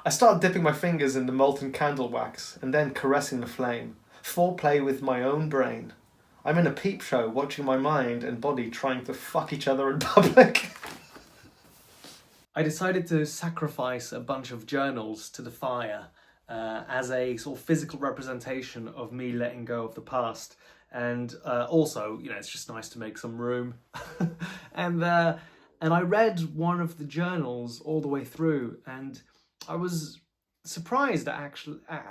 I start dipping my fingers in the molten candle wax and then caressing the flame. Foreplay with my own brain. I'm in a peep show watching my mind and body trying to fuck each other in public. I decided to sacrifice a bunch of journals to the fire as a sort of physical representation of me letting go of the past. And also, it's just nice to make some room. and I read one of the journals all the way through, and I was surprised at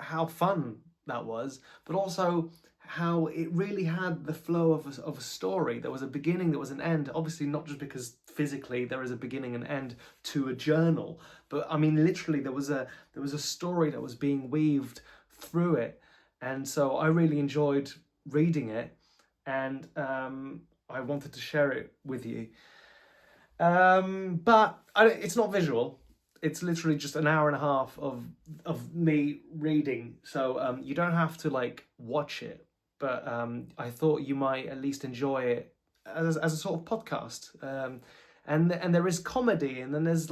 how fun that was, but also how it really had the flow of a story. There was a beginning, there was an end. Obviously, not just because physically there is a beginning and end to a journal, but I mean literally there was a story that was being weaved through it, and so I really enjoyed reading it, and I wanted to share it with you. But it's not visual. It's literally just an hour and a half of me reading, so you don't have to watch it. But I thought you might at least enjoy it as a sort of podcast. And there is comedy, and then there's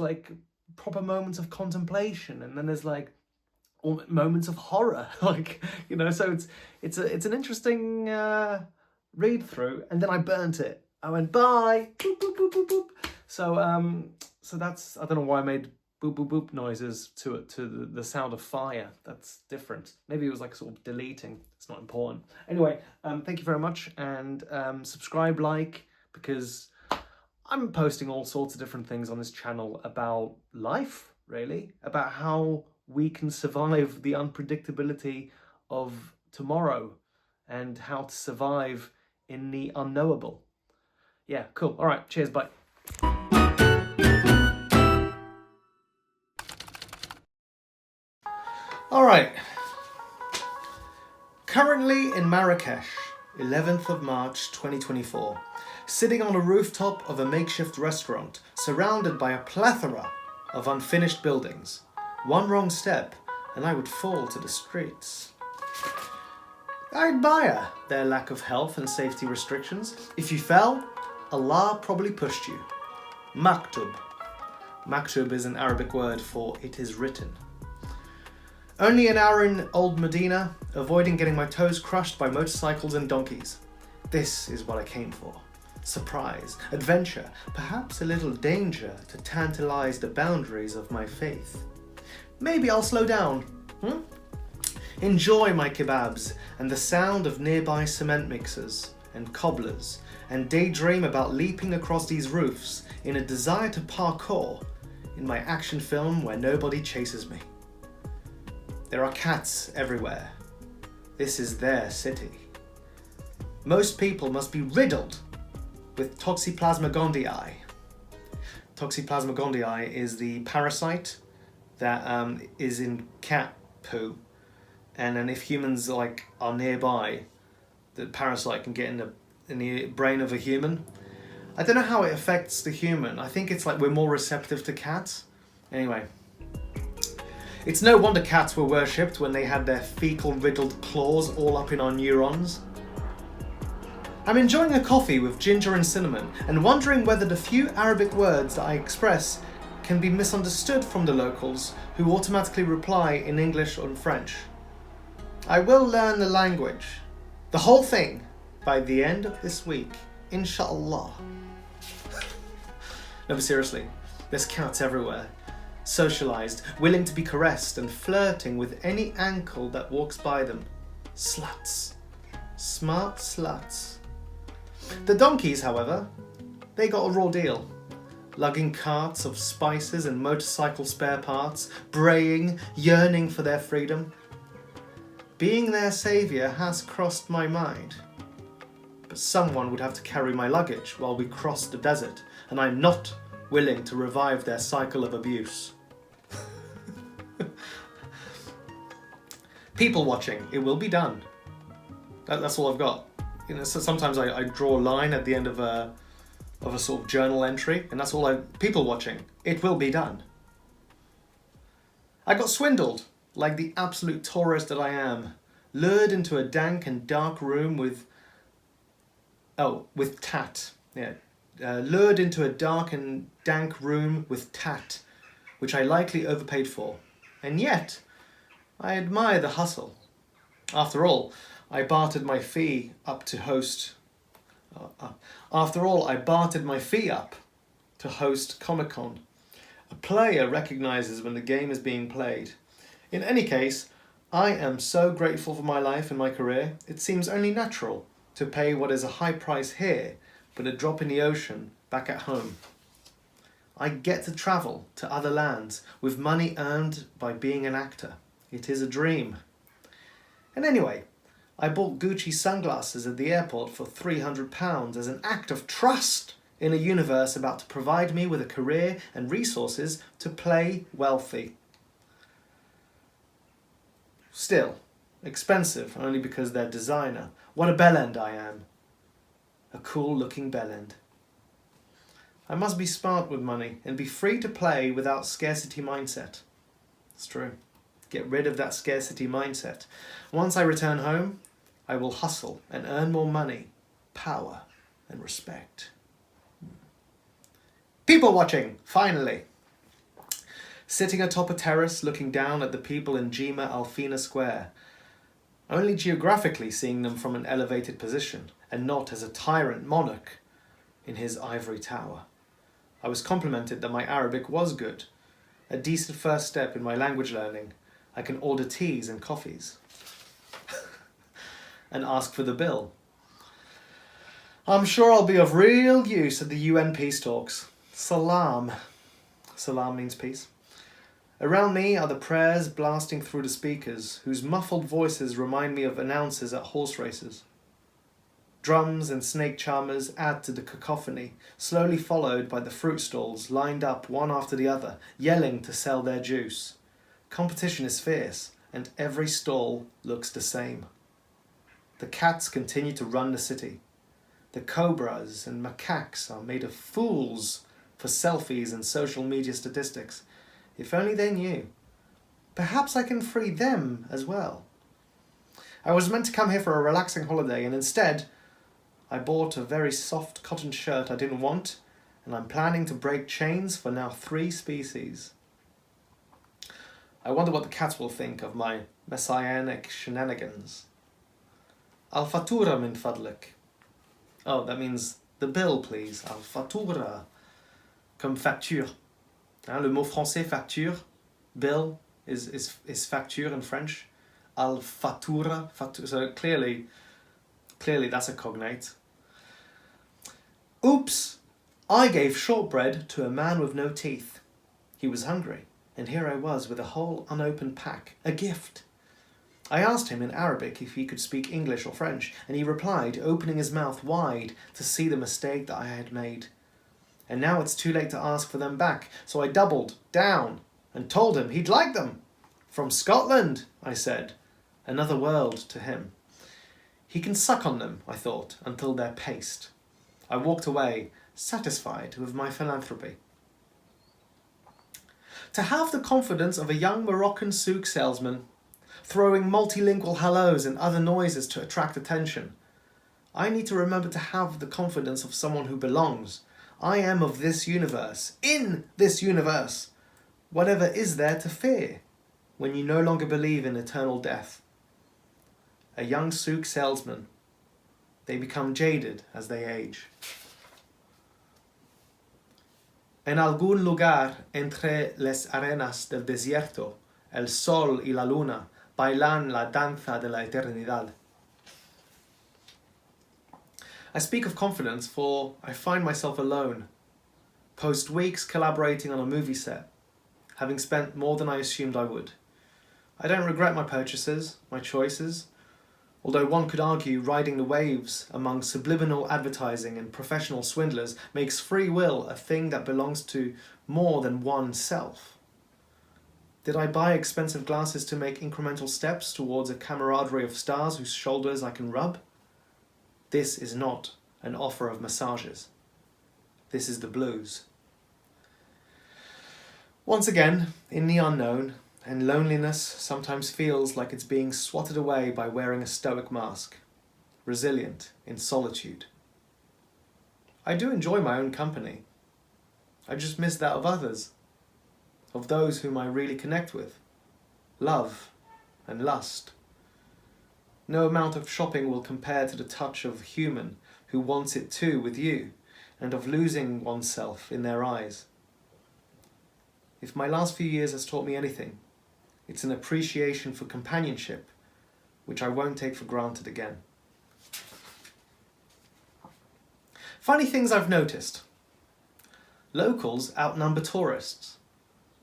proper moments of contemplation, and then there's moments of horror, so it's an interesting read through. And then I burnt it. I went bye, boop, boop, boop, boop, boop. So that's, I don't know why I made boop boop boop noises to the sound of fire. That's different. Maybe it was sort of deleting. It's not important. Anyway, thank you very much, and subscribe, because I'm posting all sorts of different things on this channel about life, really, about how we can survive the unpredictability of tomorrow and how to survive in the unknowable. Yeah, cool. All right, cheers, bye. All right. Currently in Marrakesh, 11th of March 2024, sitting on a rooftop of a makeshift restaurant, surrounded by a plethora of unfinished buildings. One wrong step, and I would fall to the streets. I admire their lack of health and safety restrictions. If you fell, Allah probably pushed you. Maktub. Maktub is an Arabic word for it is written. Only an hour in Old Medina, avoiding getting my toes crushed by motorcycles and donkeys. This is what I came for. Surprise, adventure, perhaps a little danger to tantalize the boundaries of my faith. Maybe I'll slow down. Enjoy my kebabs and the sound of nearby cement mixers and cobblers, and daydream about leaping across these roofs in a desire to parkour in my action film where nobody chases me. There are cats everywhere. This is their city. Most people must be riddled with Toxoplasma gondii. Toxoplasma gondii is the parasite that is in cat poo, and then if humans are nearby, the parasite can get in the brain of a human. I don't know how it affects the human. I think it's we're more receptive to cats. Anyway, it's no wonder cats were worshipped when they had their fecal-riddled claws all up in our neurons. I'm enjoying a coffee with ginger and cinnamon, and wondering whether the few Arabic words that I express can be misunderstood from the locals, who automatically reply in English or French. I will learn the language, the whole thing, by the end of this week, inshallah. No, but seriously, there's cats everywhere. Socialized, willing to be caressed, and flirting with any ankle that walks by them. Sluts. Smart sluts. The donkeys, however, they got a raw deal. Lugging carts of spices and motorcycle spare parts, braying, yearning for their freedom. Being their saviour has crossed my mind. But someone would have to carry my luggage while we crossed the desert, and I'm not willing to revive their cycle of abuse. People watching, it will be done. That's all I've got. So sometimes I draw a line at the end of a sort of journal entry, and that's all people watching, it will be done. I got swindled, like the absolute tourist that I am, lured into a dank and dark room with tat. Yeah, lured into a dark and dank room with tat, which I likely overpaid for. And yet, I admire the hustle. After all, I bartered my fee up to host Comic-Con. A player recognizes when the game is being played. In any case, I am so grateful for my life and my career, it seems only natural to pay what is a high price here, but a drop in the ocean back at home. I get to travel to other lands with money earned by being an actor. It is a dream. And anyway, I bought Gucci sunglasses at the airport for £300 as an act of trust in a universe about to provide me with a career and resources to play wealthy. Still, expensive only because they're designer. What a bellend I am. A cool looking bellend. I must be smart with money and be free to play without scarcity mindset. It's true. Get rid of that scarcity mindset. Once I return home, I will hustle and earn more money, power and respect. People watching, finally. Sitting atop a terrace looking down at the people in Gema Alfina Square, only geographically seeing them from an elevated position and not as a tyrant monarch in his ivory tower. I was complimented that my Arabic was good, a decent first step in my language learning. I can order teas and coffees and ask for the bill. I'm sure I'll be of real use at the UN peace talks. Salam. Salam means peace. Around me are the prayers blasting through the speakers, whose muffled voices remind me of announcers at horse races. Drums and snake charmers add to the cacophony, slowly followed by the fruit stalls lined up one after the other, yelling to sell their juice. Competition is fierce, and every stall looks the same. The cats continue to run the city. The cobras and macaques are made of fools for selfies and social media statistics. If only they knew. Perhaps I can free them as well. I was meant to come here for a relaxing holiday, and instead I bought a very soft cotton shirt I didn't want, and I'm planning to break chains for now 3 species. I wonder what the cats will think of my messianic shenanigans. Al-fatura min fadlik. Oh, that means the bill, please. Al-fatura. Comme facture. Le mot français facture, bill, is facture in French. Al-fatura. So clearly that's a cognate. Oops! I gave shortbread to a man with no teeth. He was hungry, and here I was with a whole unopened pack, a gift. I asked him in Arabic if he could speak English or French, and he replied, opening his mouth wide to see the mistake that I had made. And now it's too late to ask for them back, so I doubled down and told him he'd like them. From Scotland, I said, another world to him. He can suck on them, I thought, until they're paste. I walked away, satisfied with my philanthropy. To have the confidence of a young Moroccan souk salesman, throwing multilingual hellos and other noises to attract attention, I need to remember to have the confidence of someone who belongs. I am of this universe, in this universe. Whatever is there to fear when you no longer believe in eternal death? A young souk salesman. They become jaded as they age. En algún lugar entre las arenas del desierto, el sol y la luna bailan la danza de la eternidad. I speak of confidence for I find myself alone, post weeks collaborating on a movie set, having spent more than I assumed I would. I don't regret my purchases, my choices, although one could argue riding the waves among subliminal advertising and professional swindlers makes free will a thing that belongs to more than oneself. Did I buy expensive glasses to make incremental steps towards a camaraderie of stars whose shoulders I can rub? This is not an offer of massages. This is the blues. Once again, in the unknown, and loneliness sometimes feels like it's being swatted away by wearing a stoic mask, resilient in solitude. I do enjoy my own company. I just miss that of others, of those whom I really connect with. love, and lust. No amount of shopping will compare to the touch of a human who wants it too with you, and of losing oneself in their eyes. If my last few years has taught me anything, it's an appreciation for companionship, which I won't take for granted again. Funny things I've noticed. Locals outnumber tourists.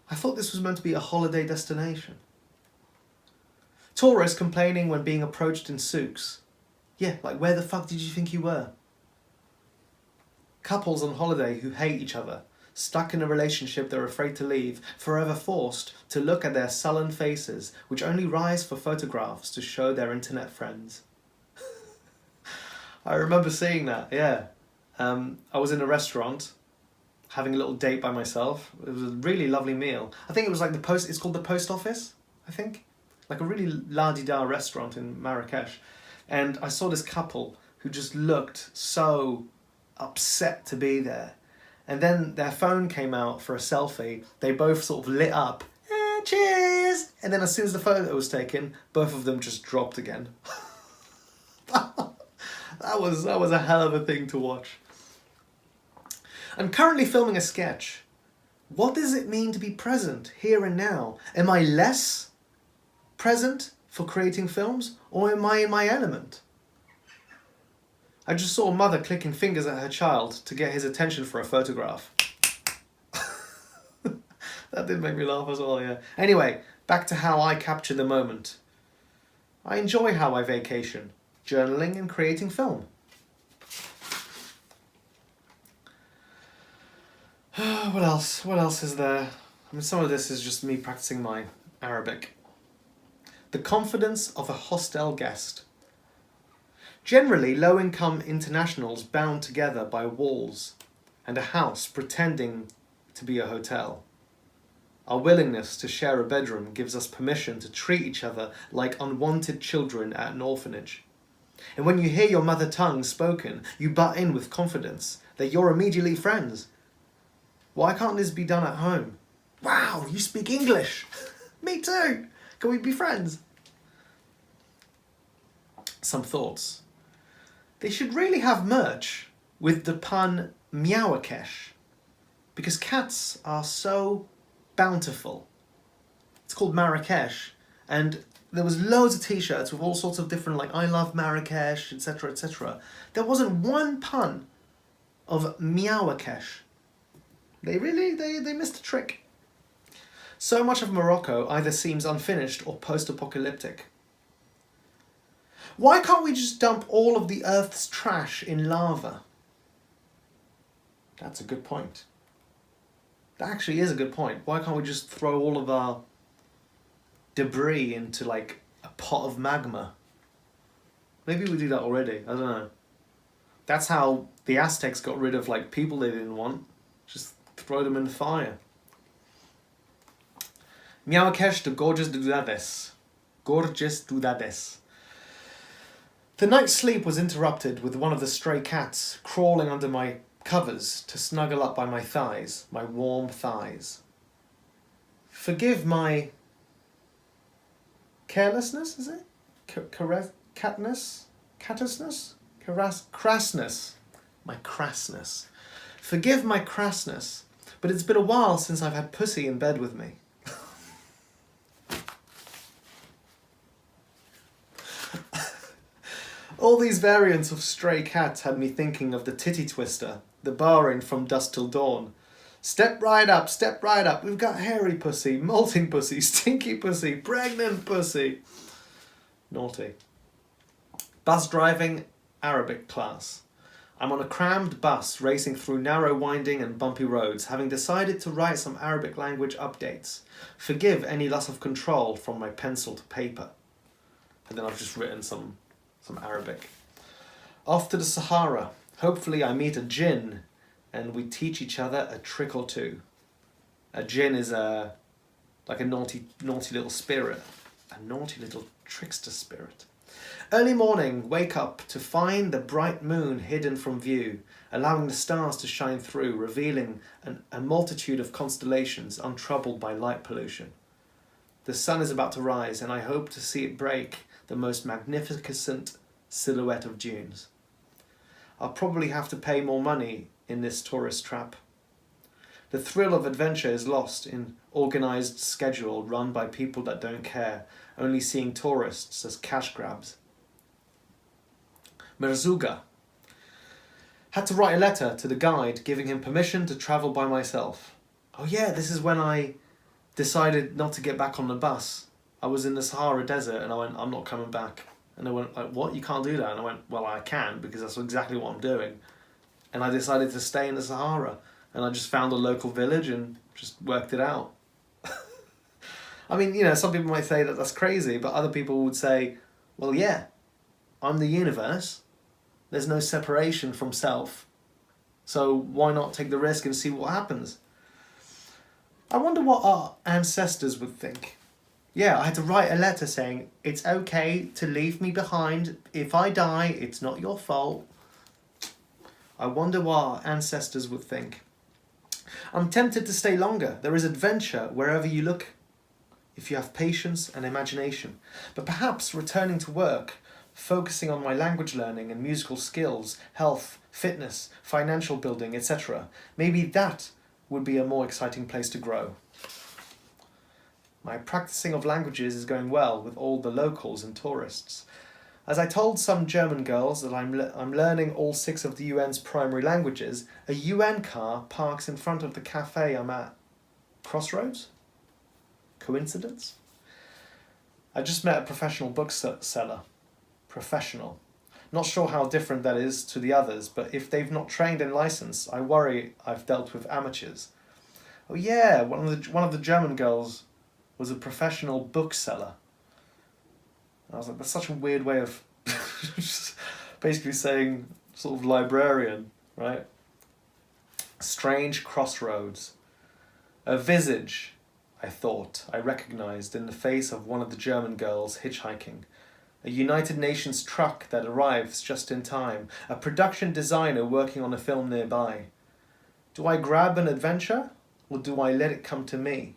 I thought this was meant to be a holiday destination. Tourists complaining when being approached in souks. Yeah, like where the fuck did you think you were? Couples on holiday who hate each other, stuck in a relationship they're afraid to leave, forever forced to look at their sullen faces, which only rise for photographs to show their internet friends. I remember seeing that, yeah. I was in a restaurant, having a little date by myself. It was a really lovely meal. I think it was like it's called the Post Office, I think. Like a really la-di-da restaurant in Marrakesh. And I saw this couple who just looked so upset to be there. And then their phone came out for a selfie. They both sort of lit up. Cheers! And then as soon as the photo was taken, both of them just dropped again. That was a hell of a thing to watch. I'm currently filming a sketch. What does it mean to be present here and now? Am I less present for creating films, or am I in my element? I just saw a mother clicking fingers at her child to get his attention for a photograph. That did make me laugh as well, yeah. Anyway, back to how I capture the moment. I enjoy how I vacation, journaling and creating film. What else? What else is there? I mean, some of this is just me practicing my Arabic. The confidence of a hostel guest. Generally, low-income internationals bound together by walls and a house pretending to be a hotel. Our willingness to share a bedroom gives us permission to treat each other like unwanted children at an orphanage. And when you hear your mother tongue spoken, you butt in with confidence that you're immediately friends. Why can't this be done at home? Wow, you speak English! Me too! Can we be friends? Some thoughts. They should really have merch with the pun Meowakesh, because cats are so bountiful. It's called Marrakesh, and there was loads of t-shirts with all sorts of different, like, I love Marrakesh, etc., etc. There wasn't one pun of Meowakesh. They missed a trick. So much of Morocco either seems unfinished or post-apocalyptic. Why can't we just dump all of the Earth's trash in lava? That's a good point. That actually is a good point. Why can't we just throw all of our debris into, like, a pot of magma? Maybe we do that already. I don't know. That's how the Aztecs got rid of, like, people they didn't want. Just throw them in the fire. Meowakesh de gorgeous dudades. Gorgeous dudades. The night's sleep was interrupted with one of the stray cats crawling under my covers to snuggle up by my thighs, my warm thighs. Forgive my carelessness, is it? Catness? Cattisness? Crassness. My crassness. Forgive my crassness, but it's been a while since I've had pussy in bed with me. All these variants of stray cats had me thinking of the titty twister, the barring from dusk till dawn. Step right up, we've got hairy pussy, molting pussy, stinky pussy, pregnant pussy. Naughty. Bus driving, Arabic class. I'm on a crammed bus racing through narrow, winding and bumpy roads, having decided to write some Arabic language updates. Forgive any loss of control from my pencil to paper. And then I've just written some Arabic. Off to the Sahara. Hopefully I meet a jinn and we teach each other a trick or two. A jinn is like a naughty little spirit. A naughty little trickster spirit. Early morning, wake up to find the bright moon hidden from view, allowing the stars to shine through, revealing a multitude of constellations untroubled by light pollution. The sun is about to rise, and I hope to see it break the most magnificent silhouette of dunes. I'll probably have to pay more money in this tourist trap. The thrill of adventure is lost in organised schedule run by people that don't care, only seeing tourists as cash grabs. Merzuga. Had to write a letter to the guide giving him permission to travel by myself. Oh yeah, this is when I decided not to get back on the bus. I was in the Sahara Desert and I went, I'm not coming back. And they went, like, what? You can't do that? And I went, well, I can, because that's exactly what I'm doing. And I decided to stay in the Sahara. And I just found a local village and just worked it out. I mean, you know, some people might say that that's crazy, but other people would say, well, yeah, I'm the universe. There's no separation from self. So why not take the risk and see what happens? I wonder what our ancestors would think. Yeah, I had to write a letter saying, it's okay to leave me behind. If I die, it's not your fault. I wonder what our ancestors would think. I'm tempted to stay longer. There is adventure wherever you look, if you have patience and imagination. But perhaps returning to work, focusing on my language learning and musical skills, health, fitness, financial building, etc. Maybe that would be a more exciting place to grow. My practicing of languages is going well with all the locals and tourists. As I told some German girls that I'm learning all 6 of the UN's primary languages, a UN car parks in front of the cafe I'm at. Crossroads? Coincidence? I just met a professional bookseller. Professional. Not sure how different that is to the others, but if they've not trained and licensed, I worry I've dealt with amateurs. Oh yeah, one of the German girls was a professional bookseller. I was like, that's such a weird way of basically saying sort of librarian, right? Strange crossroads. A visage, I thought, I recognised in the face of one of the German girls hitchhiking. A United Nations truck that arrives just in time. A production designer working on a film nearby. Do I grab an adventure, or do I let it come to me?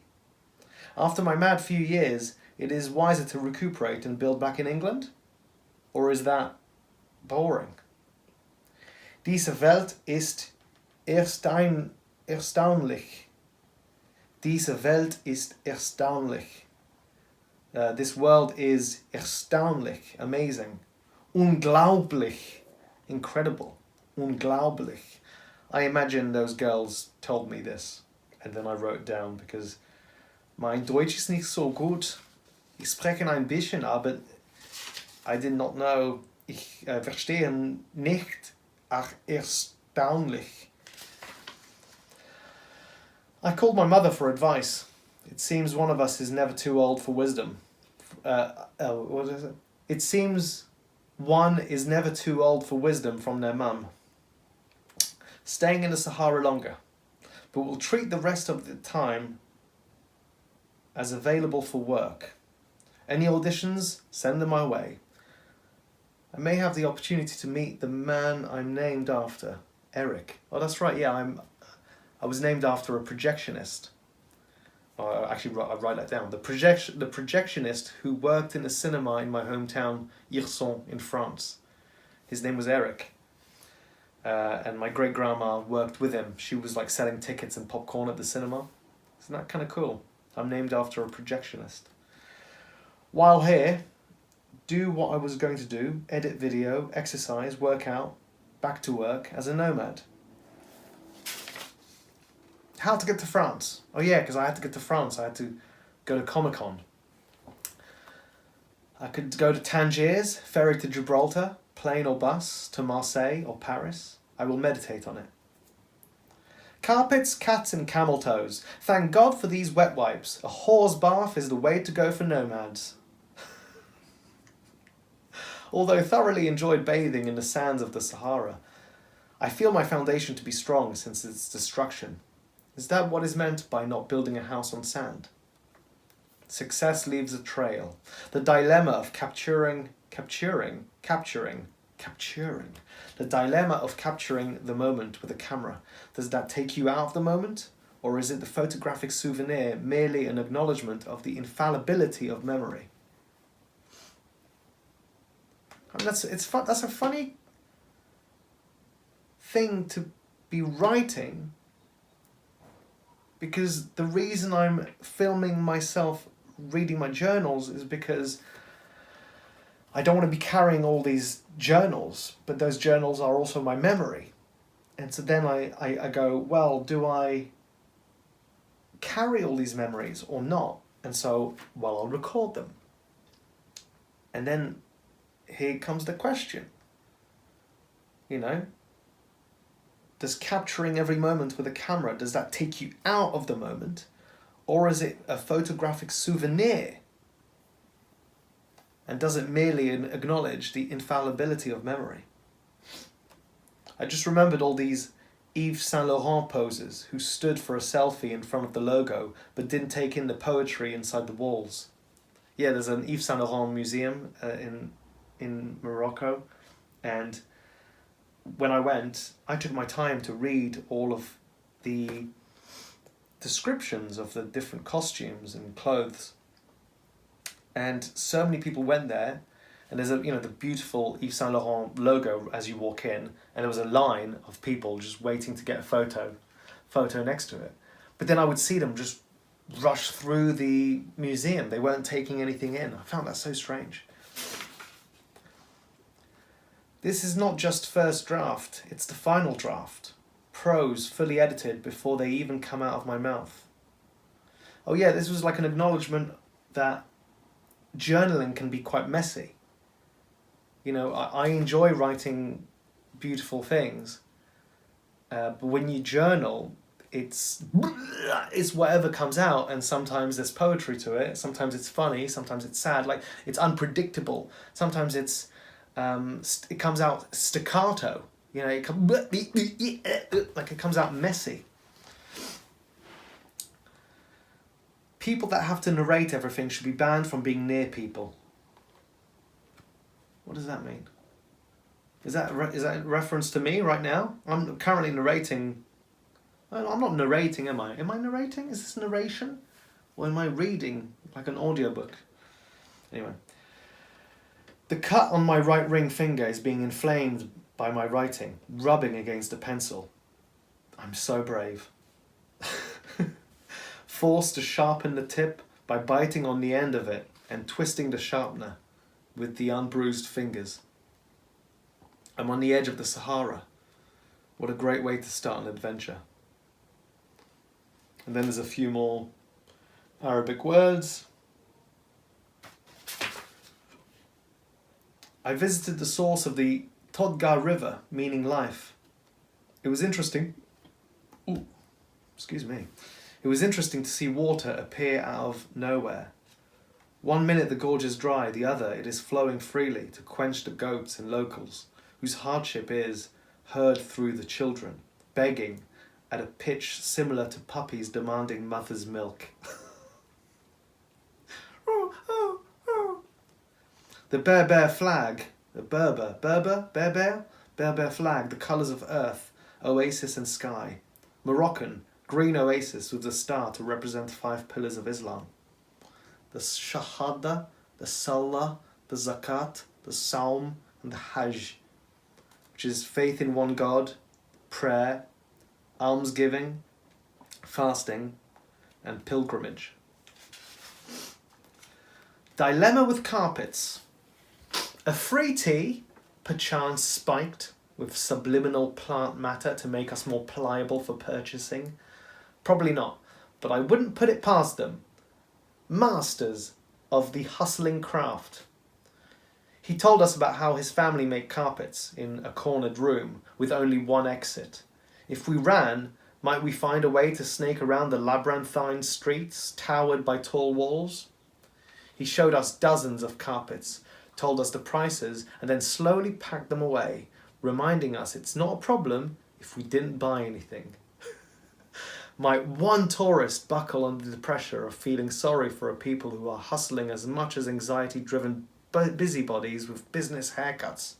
After my mad few years, it is wiser to recuperate and build back in England? Or is that boring? Diese Welt ist erstaunlich. Diese Welt ist erstaunlich. This world is erstaunlich, amazing. Unglaublich, incredible. Unglaublich. I imagine those girls told me this, and then I wrote it down because mein Deutsch ist nicht so gut. Ich spreche ein bisschen, aber I did not know. Ich verstehe nicht. Ach, erstaunlich. I called my mother for advice. It seems one of us is never too old for wisdom. What is it? It seems one is never too old for wisdom from their mum. Staying in the Sahara longer, but we'll treat the rest of the time as available for work. Any auditions, send them my way. I may have the opportunity to meet the man I'm named after, Eric. Oh, that's right, yeah, I was named after a projectionist. Actually, I write that down. The projectionist who worked in a cinema in my hometown, Hirson, in France. His name was Eric. And my great-grandma worked with him. She was like selling tickets and popcorn at the cinema. Isn't that kind of cool? I'm named after a projectionist. While here, do what I was going to do, edit video, exercise, work out, back to work as a nomad. How to get to France? Oh yeah, because I had to get to France. I had to go to Comic-Con. I could go to Tangiers, ferry to Gibraltar, plane or bus to Marseille or Paris. I will meditate on it. Carpets, cats and camel toes. Thank God for these wet wipes. A whore's bath is the way to go for nomads. Although thoroughly enjoyed bathing in the sands of the Sahara, I feel my foundation to be strong since its destruction. Is that what is meant by not building a house on sand? Success leaves a trail. The dilemma of capturing. The dilemma of capturing the moment with a camera. Does that take you out of the moment, Or is it the photographic souvenir merely an acknowledgement of the infallibility of memory? I mean, that's a funny thing to be writing, because the reason I'm filming myself reading my journals is because I don't want to be carrying all these journals, but those journals are also my memory. And so then I go, well, do I carry all these memories or not? And so, well, I'll record them. And then here comes the question, does capturing every moment with a camera, does that take you out of the moment? Or is it a photographic souvenir? And does it merely acknowledge the infallibility of memory? I just remembered all these Yves Saint Laurent posers who stood for a selfie in front of the logo but didn't take in the poetry inside the walls. Yeah, there's an Yves Saint Laurent museum in Morocco, and when I went, I took my time to read all of the descriptions of the different costumes and clothes. And so many people went there, and there's the beautiful Yves Saint Laurent logo as you walk in, and there was a line of people just waiting to get a photo next to it. But then I would see them just rush through the museum. They weren't taking anything in. I found that so strange. This is not just first draft, it's the final draft. Prose fully edited before they even come out of my mouth. Oh yeah, this was like an acknowledgement that journaling can be quite messy. I enjoy writing beautiful things, but when you journal, it's whatever comes out, and sometimes there's poetry to it, sometimes it's funny, sometimes it's sad, like it's unpredictable, sometimes it comes out staccato, it comes out messy. People that have to narrate everything should be banned from being near people. What does that mean? Is that a reference to me right now? I'm currently narrating. I'm not narrating, am I? Am I narrating? Is this narration? Or am I reading like an audiobook? Anyway. The cut on my right ring finger is being inflamed by my writing, rubbing against a pencil. I'm so brave. Forced to sharpen the tip by biting on the end of it and twisting the sharpener with the unbruised fingers. I'm on the edge of the Sahara. What a great way to start an adventure. And then there's a few more Arabic words. I visited the source of the Todgar River, meaning life. It was interesting. It was interesting to see water appear out of nowhere. 1 minute the gorge is dry, the other it is flowing freely to quench the goats and locals, whose hardship is heard through the children, begging at a pitch similar to puppies demanding mother's milk. The Berber flag, the Berber flag, the colours of earth, oasis and sky. Moroccan, green oasis with the star to represent 5 pillars of Islam. The Shahada, the Salah, the Zakat, the Saum, and the Hajj, which is faith in one God, prayer, almsgiving, fasting, and pilgrimage. Dilemma with carpets. A free tea, perchance spiked with subliminal plant matter to make us more pliable for purchasing? Probably not, but I wouldn't put it past them. Masters of the hustling craft. He told us about how his family made carpets in a cornered room with only one exit. If we ran, might we find a way to snake around the labyrinthine streets towered by tall walls? He showed us dozens of carpets, told us the prices, and then slowly packed them away, reminding us it's not a problem if we didn't buy anything. Might one tourist buckle under the pressure of feeling sorry for a people who are hustling as much as anxiety-driven busybodies with business haircuts?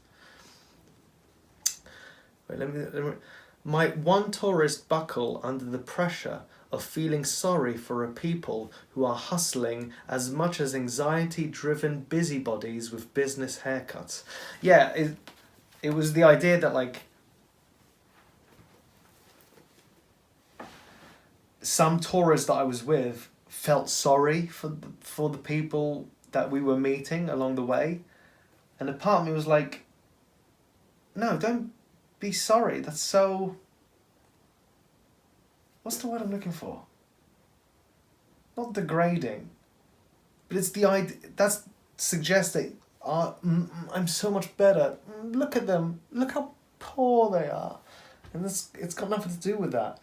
Might one tourist buckle under the pressure of feeling sorry for a people who are hustling as much as anxiety-driven busybodies with business haircuts. Yeah, it was the idea that, like, some tourists that I was with felt sorry for the people that we were meeting along the way. And a part of me was like, no, don't be sorry. That's so... What's the word I'm looking for? Not degrading. But it's the idea... That suggests that I'm so much better. Look at them. Look how poor they are. And it's got nothing to do with that.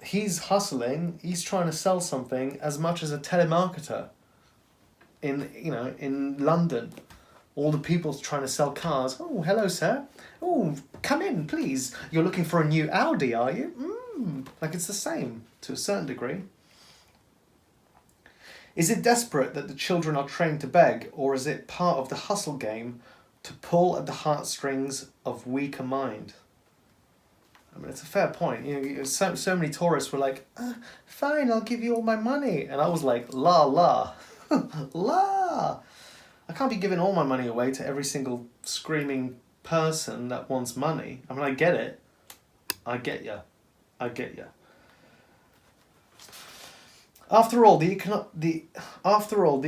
He's hustling. He's trying to sell something as much as a telemarketer in London. All the people trying to sell cars. Oh, hello, sir. Oh, come in, please. You're looking for a new Audi, are you? Like, it's the same to a certain degree. Is it desperate that the children are trained to beg, or is it part of the hustle game to pull at the heartstrings of weaker mind? I mean, it's a fair point. So many tourists were like, fine, I'll give you all my money. And I was like, la. La. I can't be giving all my money away to every single screaming person that wants money. I mean, I get it. I get ya. After all, the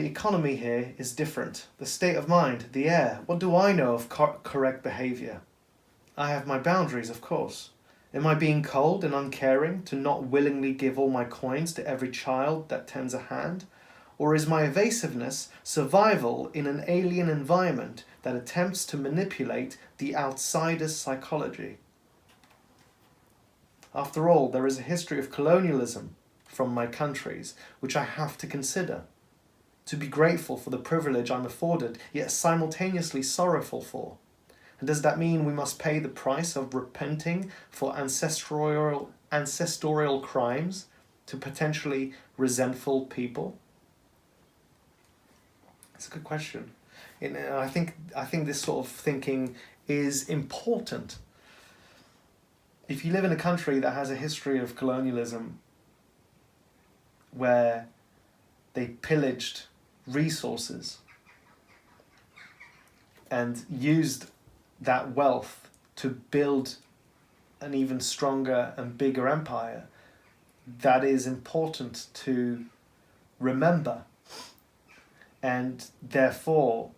economy here is different. The state of mind, the air. What do I know of correct behaviour? I have my boundaries, of course. Am I being cold and uncaring to not willingly give all my coins to every child that tends a hand? Or is my evasiveness survival in an alien environment that attempts to manipulate the outsider's psychology? After all, there is a history of colonialism from my countries, which I have to consider. To be grateful for the privilege I'm afforded, yet simultaneously sorrowful for. And does that mean we must pay the price of repenting for ancestral crimes to potentially resentful people? It's a good question. I think this sort of thinking is important. If you live in a country that has a history of colonialism where they pillaged resources and used that wealth to build an even stronger and bigger empire, that is important to remember. And therefore,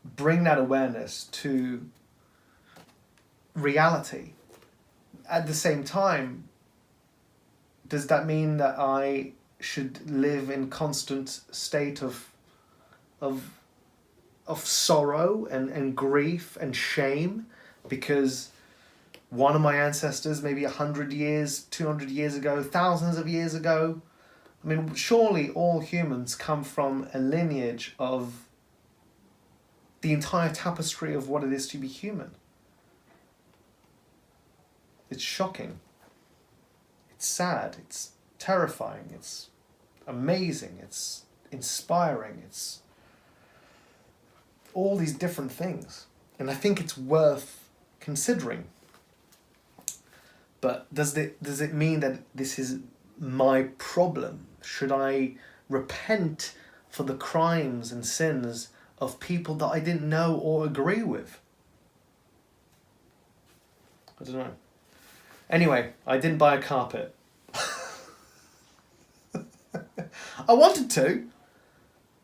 bring that awareness to reality. At the same time, does that mean that I should live in constant state of sorrow and grief and shame because one of my ancestors, maybe 100 years, 200 years ago, thousands of years ago? I mean, surely all humans come from a lineage of the entire tapestry of what it is to be human. It's shocking. It's sad. It's terrifying. It's amazing. It's inspiring. It's all these different things. And I think it's worth considering. But does it mean that this is my problem? Should I repent for the crimes and sins of people that I didn't know or agree with? I don't know. Anyway, I didn't buy a carpet. I wanted to,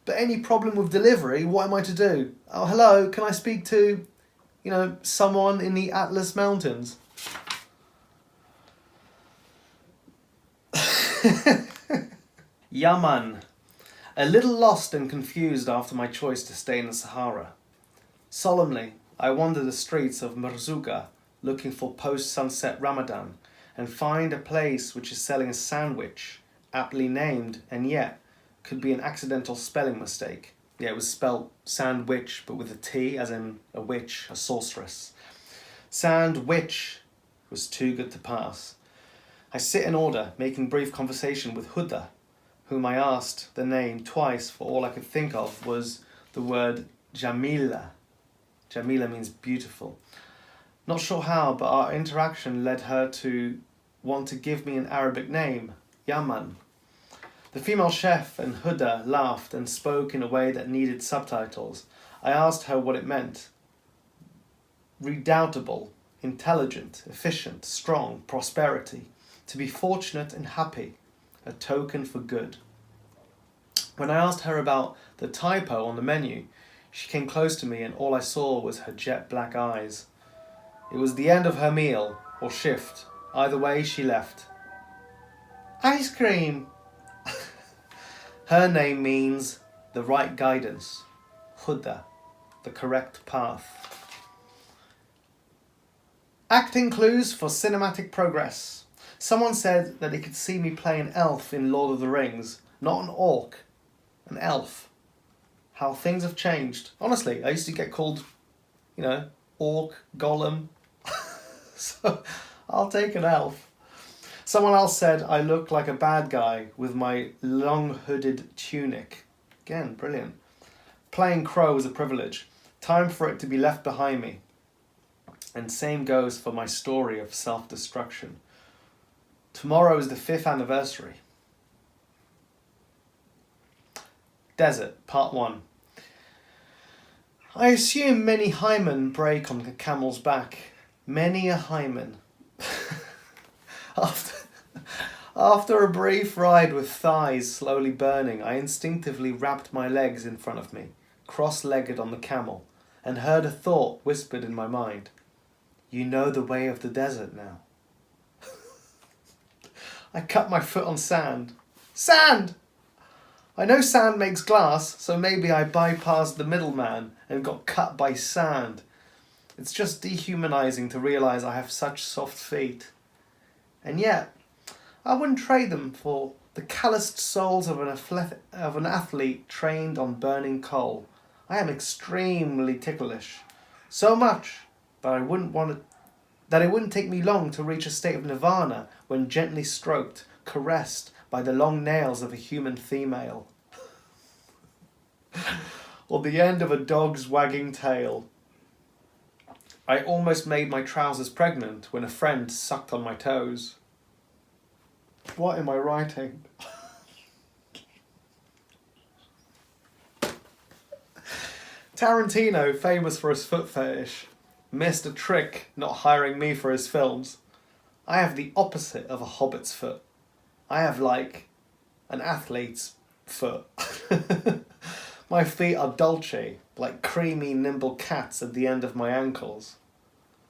but any problem with delivery, what am I to do? Oh, hello, can I speak to, someone in the Atlas Mountains? Yaman. A little lost and confused after my choice to stay in the Sahara. Solemnly, I wander the streets of Merzouga looking for post-sunset Ramadan and find a place which is selling a sandwich, aptly named, and yet could be an accidental spelling mistake. Yeah, it was spelled sandwich, but with a T, as in a witch, a sorceress. Sandwich was too good to pass. I sit in order, making brief conversation with Huda, whom I asked the name twice, for all I could think of was the word Jamila. Jamila means beautiful. Not sure how, but our interaction led her to want to give me an Arabic name, Yaman. The female chef and Huda laughed and spoke in a way that needed subtitles. I asked her what it meant. Redoubtable, intelligent, efficient, strong, prosperity, to be fortunate and happy, a token for good. When I asked her about the typo on the menu, she came close to me and all I saw was her jet black eyes. It was the end of her meal, or shift. Either way, she left. Ice cream! Her name means the right guidance, Huda, the correct path. Acting clues for cinematic progress. Someone said that they could see me play an elf in Lord of the Rings, not an orc, an elf. How things have changed. Honestly, I used to get called, orc, golem. So I'll take an elf. Someone else said I look like a bad guy with my long hooded tunic. Again, brilliant. Playing crow was a privilege. Time for it to be left behind me. And same goes for my story of self-destruction. Tomorrow is the 5th anniversary. Desert, part 1. I assume many hymen break on a camel's back. Many a hymen. After a brief ride with thighs slowly burning, I instinctively wrapped my legs in front of me, cross-legged on the camel, and heard a thought whispered in my mind. You know the way of the desert now. I cut my foot on sand. Sand! I know sand makes glass, so maybe I bypassed the middleman and got cut by sand. It's just dehumanizing to realize I have such soft feet. And yet, I wouldn't trade them for the calloused soles of an athlete trained on burning coal. I am extremely ticklish. So much that it wouldn't take me long to reach a state of nirvana when gently stroked, caressed by the long nails of a human female. Or the end of a dog's wagging tail. I almost made my trousers pregnant when a friend sucked on my toes. What am I writing? Tarantino, famous for his foot fetish, missed a trick not hiring me for his films. I have the opposite of a hobbit's foot. I have like an athlete's foot. My feet are dolce, like creamy, nimble cats at the end of my ankles.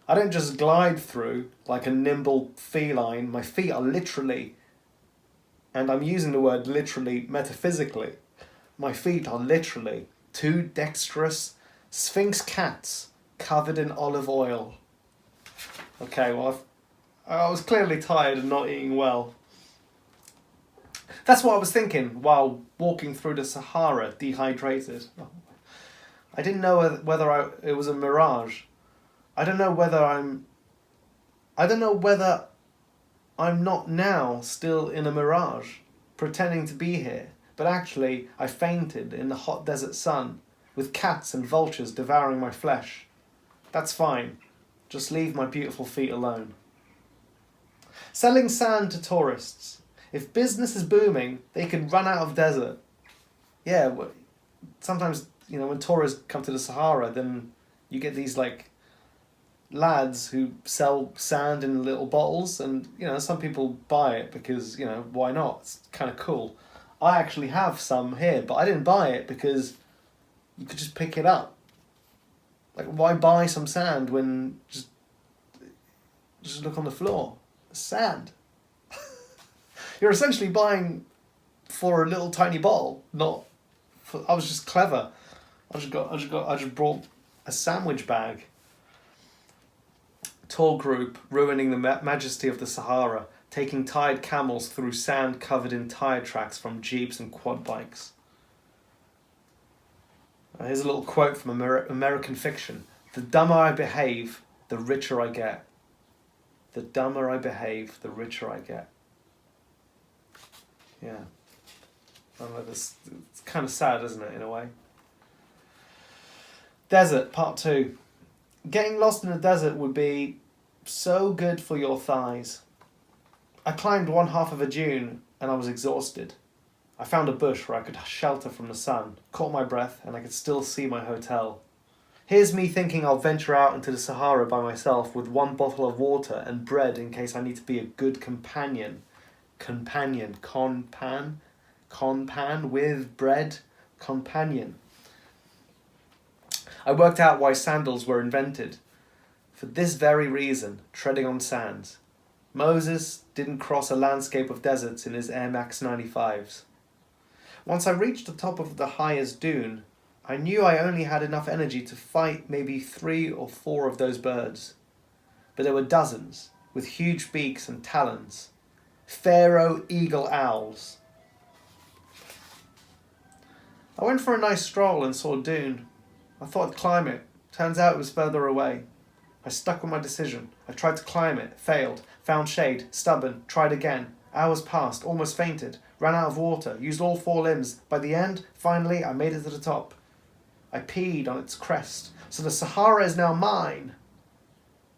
I don't just glide through like a nimble feline. My feet are literally, and I'm using the word literally metaphysically, my feet are literally two dexterous sphinx cats covered in olive oil. Okay, well, I was clearly tired and not eating well. That's what I was thinking while walking through the Sahara, dehydrated. I didn't know whether it was a mirage. I don't know whether I'm not now still in a mirage, pretending to be here, but actually I fainted in the hot desert sun, with cats and vultures devouring my flesh. That's fine. Just leave my beautiful feet alone. Selling sand to tourists. If business is booming, they can run out of desert. Yeah, sometimes, when tourists come to the Sahara, then you get these, lads who sell sand in little bottles, and, some people buy it because, why not? It's kind of cool. I actually have some here, but I didn't buy it because you could just pick it up. Why buy some sand when just look on the floor? It's sand. You're essentially buying for a little tiny bottle, not for, I was just clever. I just brought a sandwich bag. Tour group ruining the majesty of the Sahara, taking tired camels through sand covered in tire tracks from jeeps and quad bikes. Here's a little quote from American fiction. The dumber I behave, the richer I get. The dumber I behave, the richer I get. Yeah. It's kind of sad, isn't it, in a way? Desert, part 2. Getting lost in the desert would be so good for your thighs. I climbed one half of a dune and I was exhausted. I found a bush where I could shelter from the sun, caught my breath, and I could still see my hotel. Here's me thinking I'll venture out into the Sahara by myself with one bottle of water and bread in case I need to be a good companion. Conpan, with bread, companion. I worked out why sandals were invented. For this very reason, treading on sands. Moses didn't cross a landscape of deserts in his Air Max 95s. Once I reached the top of the highest dune, I knew I only had enough energy to fight maybe 3 or 4 of those birds. But there were dozens, with huge beaks and talons. Pharaoh eagle owls. I went for a nice stroll and saw a dune. I thought I'd climb it. Turns out it was further away. I stuck with my decision. I tried to climb it, failed, found shade, stubborn, tried again. Hours passed, almost fainted, ran out of water, used all 4 limbs. By the end, finally, I made it to the top. I peed on its crest, so the Sahara is now mine.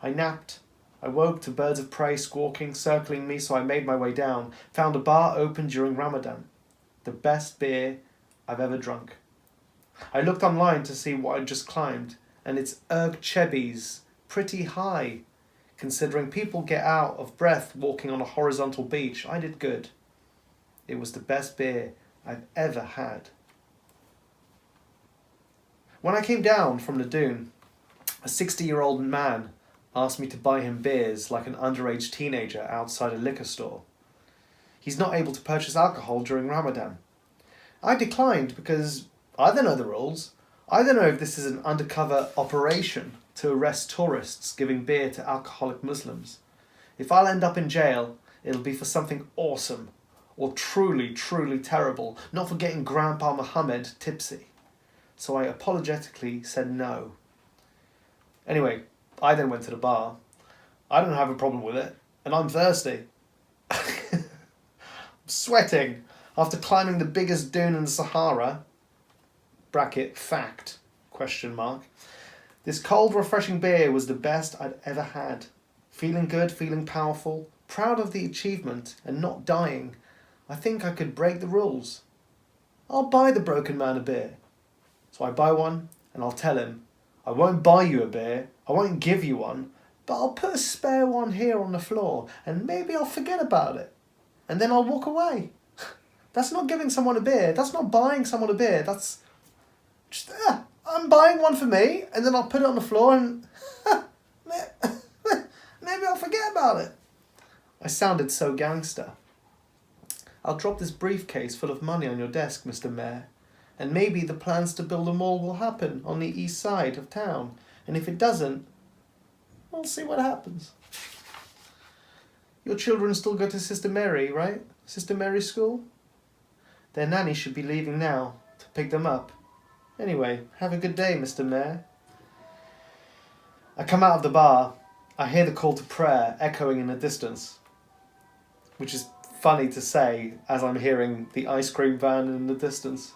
I napped. I woke to birds of prey squawking, circling me, so I made my way down. Found a bar open during Ramadan. The best beer I've ever drunk. I looked online to see what I'd just climbed, and it's Erg Chebi's pretty high. Considering people get out of breath walking on a horizontal beach, I did good. It was the best beer I've ever had. When I came down from the dune, a 60-year-old man asked me to buy him beers like an underage teenager outside a liquor store. He's not able to purchase alcohol during Ramadan. I declined because I don't know the rules. I don't know if this is an undercover operation to arrest tourists giving beer to alcoholic Muslims. If I'll end up in jail, it'll be for something awesome or truly, truly terrible, not for getting Grandpa Muhammad tipsy. So I apologetically said no. Anyway, I then went to the bar. I don't have a problem with it, and I'm thirsty. I'm sweating after climbing the biggest dune in the Sahara. Bracket, fact, question mark. This cold, refreshing beer was the best I'd ever had. Feeling good, feeling powerful, proud of the achievement, and not dying. I think I could break the rules. I'll buy the broken man a beer. So I buy one, and I'll tell him, I won't buy you a beer, I won't give you one, but I'll put a spare one here on the floor, and maybe I'll forget about it. And then I'll walk away. That's not giving someone a beer, that's not buying someone a beer, that's just, I'm buying one for me, and then I'll put it on the floor and maybe I'll forget about it. I sounded so gangster. I'll drop this briefcase full of money on your desk, Mr. Mayor, and maybe the plans to build a mall will happen on the east side of town, and if it doesn't, we'll see what happens. Your children still go to Sister Mary, right? Sister Mary's school? Their nanny should be leaving now to pick them up. Anyway, have a good day, Mr. Mayor. I come out of the bar. I hear the call to prayer echoing in the distance, which is funny to say as I'm hearing the ice cream van in the distance.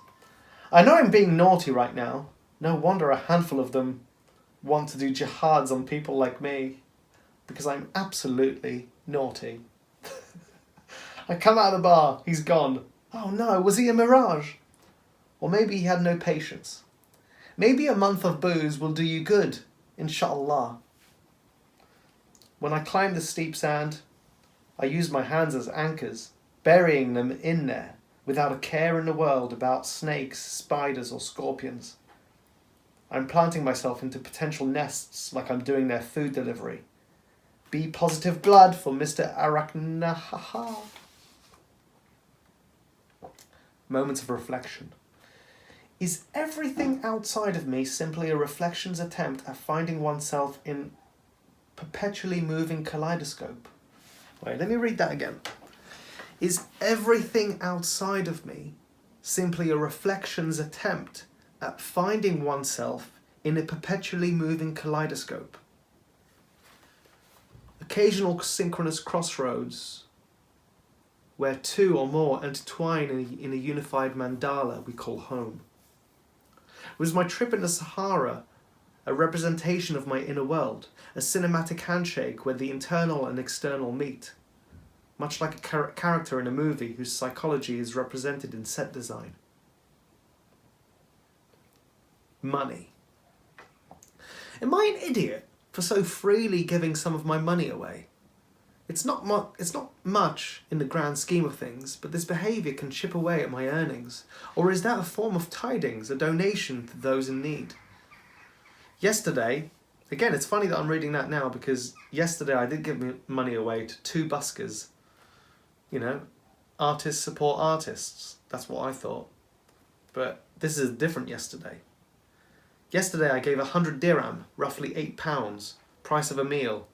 I know I'm being naughty right now. No wonder a handful of them want to do jihads on people like me, because I'm absolutely naughty. I come out of the bar. He's gone. Oh no, was he a mirage? Or maybe he had no patience. Maybe a month of booze will do you good, inshallah. When I climb the steep sand, I use my hands as anchors, burying them in there, without a care in the world about snakes, spiders or scorpions. I'm planting myself into potential nests like I'm doing their food delivery. Be positive blood for Mr. Arachnahaha. Moments of reflection. Is everything outside of me simply a reflection's attempt at finding oneself in perpetually moving kaleidoscope? Wait, let me read that again. Is everything outside of me simply a reflection's attempt at finding oneself in a perpetually moving kaleidoscope? Occasional synchronous crossroads where 2 or more intertwine in a unified mandala we call home. Was my trip in the Sahara a representation of my inner world, a cinematic handshake where the internal and external meet? much like a character in a movie whose psychology is represented in set design. Money. Am I an idiot for so freely giving some of my money away? It's not much in the grand scheme of things, but this behaviour can chip away at my earnings. Or is that a form of tidings, a donation to those in need? Yesterday, again, it's funny that I'm reading that now, because yesterday I did give money away to 2 buskers. You know, artists support artists. That's what I thought. But this is a different yesterday. Yesterday I gave 100 dirham, roughly £8, price of a meal.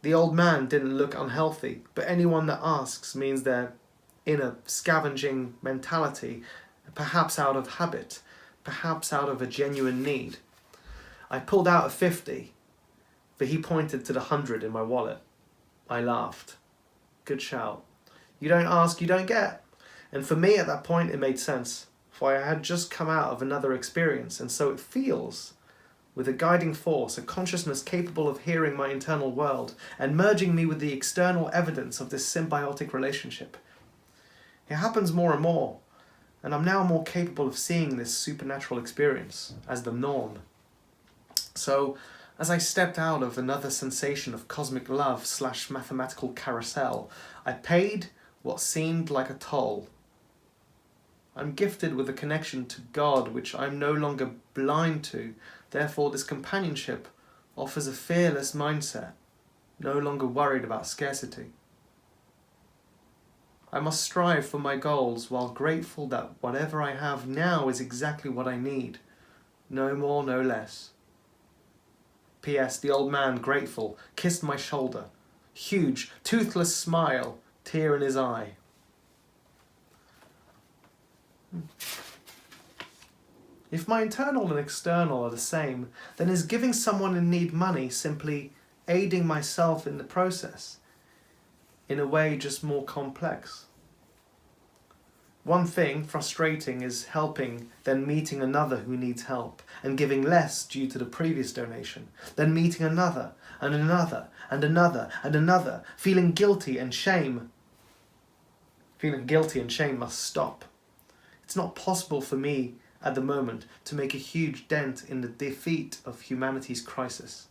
The old man didn't look unhealthy, but anyone that asks means they're in a scavenging mentality, perhaps out of habit, perhaps out of a genuine need. I pulled out a 50, but he pointed to the 100 in my wallet. I laughed. Good shout. You don't ask, you don't get. And for me at that point it made sense, for I had just come out of another experience, and so it feels, with a guiding force, a consciousness capable of hearing my internal world and merging me with the external evidence of this symbiotic relationship. It happens more and more, and I'm now more capable of seeing this supernatural experience as the norm. So, as I stepped out of another sensation of cosmic love / mathematical carousel, I paid what seemed like a toll. I'm gifted with a connection to God which I'm no longer blind to. Therefore, this companionship offers a fearless mindset, no longer worried about scarcity. I must strive for my goals while grateful that whatever I have now is exactly what I need. No more, no less. P.S. The old man, grateful, kissed my shoulder. Huge, toothless smile, tear in his eye. If my internal and external are the same, then is giving someone in need money simply aiding myself in the process? In a way, just more complex. One thing, frustrating, is helping, then meeting another who needs help, and giving less due to the previous donation, then meeting another, and another, and another, and another, feeling guilty and shame. Feeling guilty and shame must stop. It's not possible for me at the moment to make a huge dent in the defeat of humanity's crisis.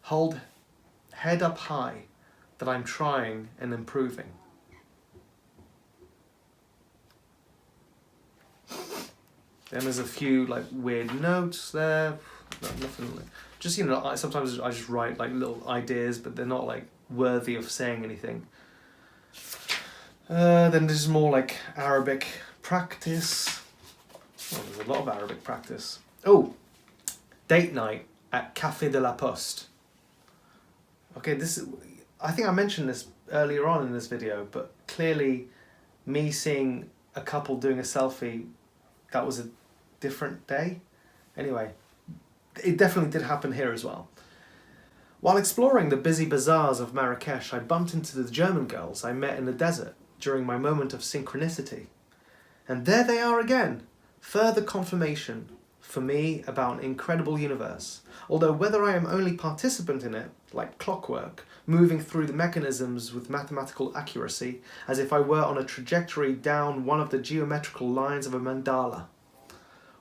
Hold head up high that I'm trying and improving. Then there's a few like weird notes there. Nothing like, just, you know, sometimes I just write like little ideas, but they're not like worthy of saying anything. Then there's more like Arabic practice. Oh, there's a lot of Arabic practice. Oh, date night at Café de la Poste. Okay, I think I mentioned this earlier on in this video, but clearly me seeing a couple doing a selfie, that was a different day. Anyway, it definitely did happen here as well. While exploring the busy bazaars of Marrakesh, I bumped into the German girls I met in the desert during my moment of synchronicity. And there they are again, further confirmation for me about an incredible universe. Although whether I am only participant in it, like clockwork, moving through the mechanisms with mathematical accuracy, as if I were on a trajectory down one of the geometrical lines of a mandala,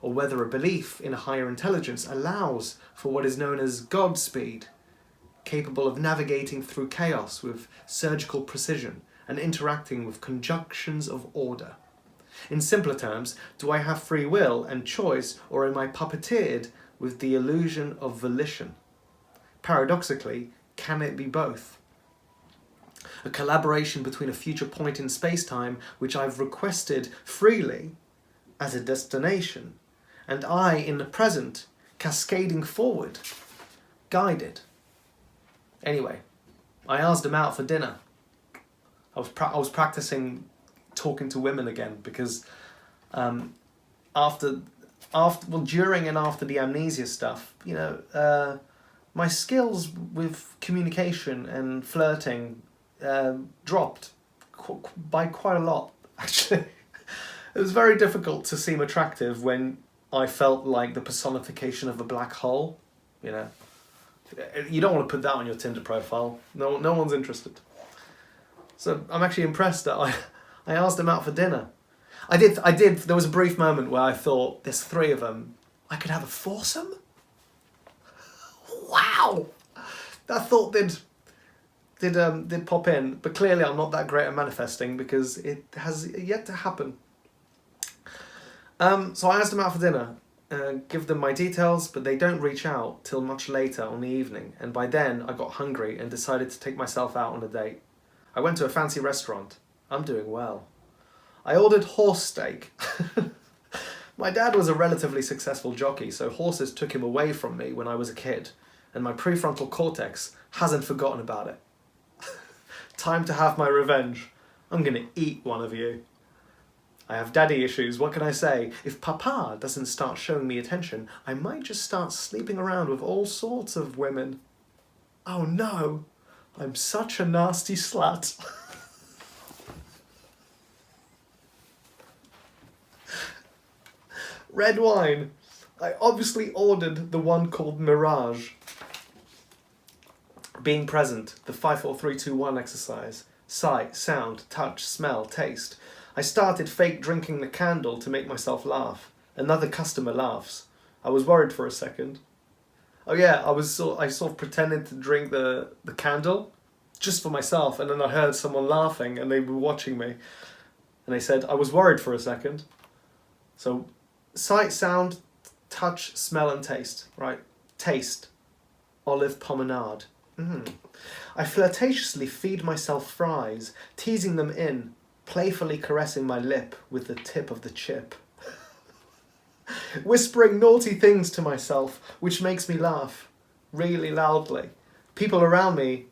or whether a belief in a higher intelligence allows for what is known as Godspeed, capable of navigating through chaos with surgical precision and interacting with conjunctions of order. In simpler terms, do I have free will and choice, or am I puppeteered with the illusion of volition? Paradoxically, can it be both? A collaboration between a future point in space-time, which I've requested freely as a destination, and I in the present, cascading forward, guided. Anyway, I asked him out for dinner. I was practicing talking to women again, because during and after the amnesia stuff, you know, my skills with communication and flirting dropped by quite a lot, actually. It was very difficult to seem attractive when I felt like the personification of a black hole, you know. You don't want to put that on your Tinder profile. No one's interested. So I'm actually impressed that I asked him out for dinner. I did, there was a brief moment where I thought, there's three of them, I could have a foursome? Wow! That thought did pop in, but clearly I'm not that great at manifesting because it has yet to happen. So I asked them out for dinner, give them my details, but they don't reach out till much later on the evening, and by then I got hungry and decided to take myself out on a date. I went to a fancy restaurant. I'm doing well. I ordered horse steak. My dad was a relatively successful jockey, so horses took him away from me when I was a kid, and my prefrontal cortex hasn't forgotten about it. Time to have my revenge. I'm gonna eat one of you. I have daddy issues, what can I say? If Papa doesn't start showing me attention, I might just start sleeping around with all sorts of women. Oh no, I'm such a nasty slut. Red wine. I obviously ordered the one called Mirage. Being present, the 5, 4, 3, 2, 1 exercise. Sight, sound, touch, smell, taste. I started fake drinking the candle to make myself laugh. Another customer laughs. I was worried for a second. Oh yeah, I sort of pretended to drink the candle just for myself, and then I heard someone laughing and they were watching me. And they said, I was worried for a second. So, sight, sound, touch, smell and taste, right? Taste. Olive pomagnard. I flirtatiously feed myself fries, teasing them in, playfully caressing my lip with the tip of the chip. Whispering naughty things to myself, which makes me laugh, really loudly. People around me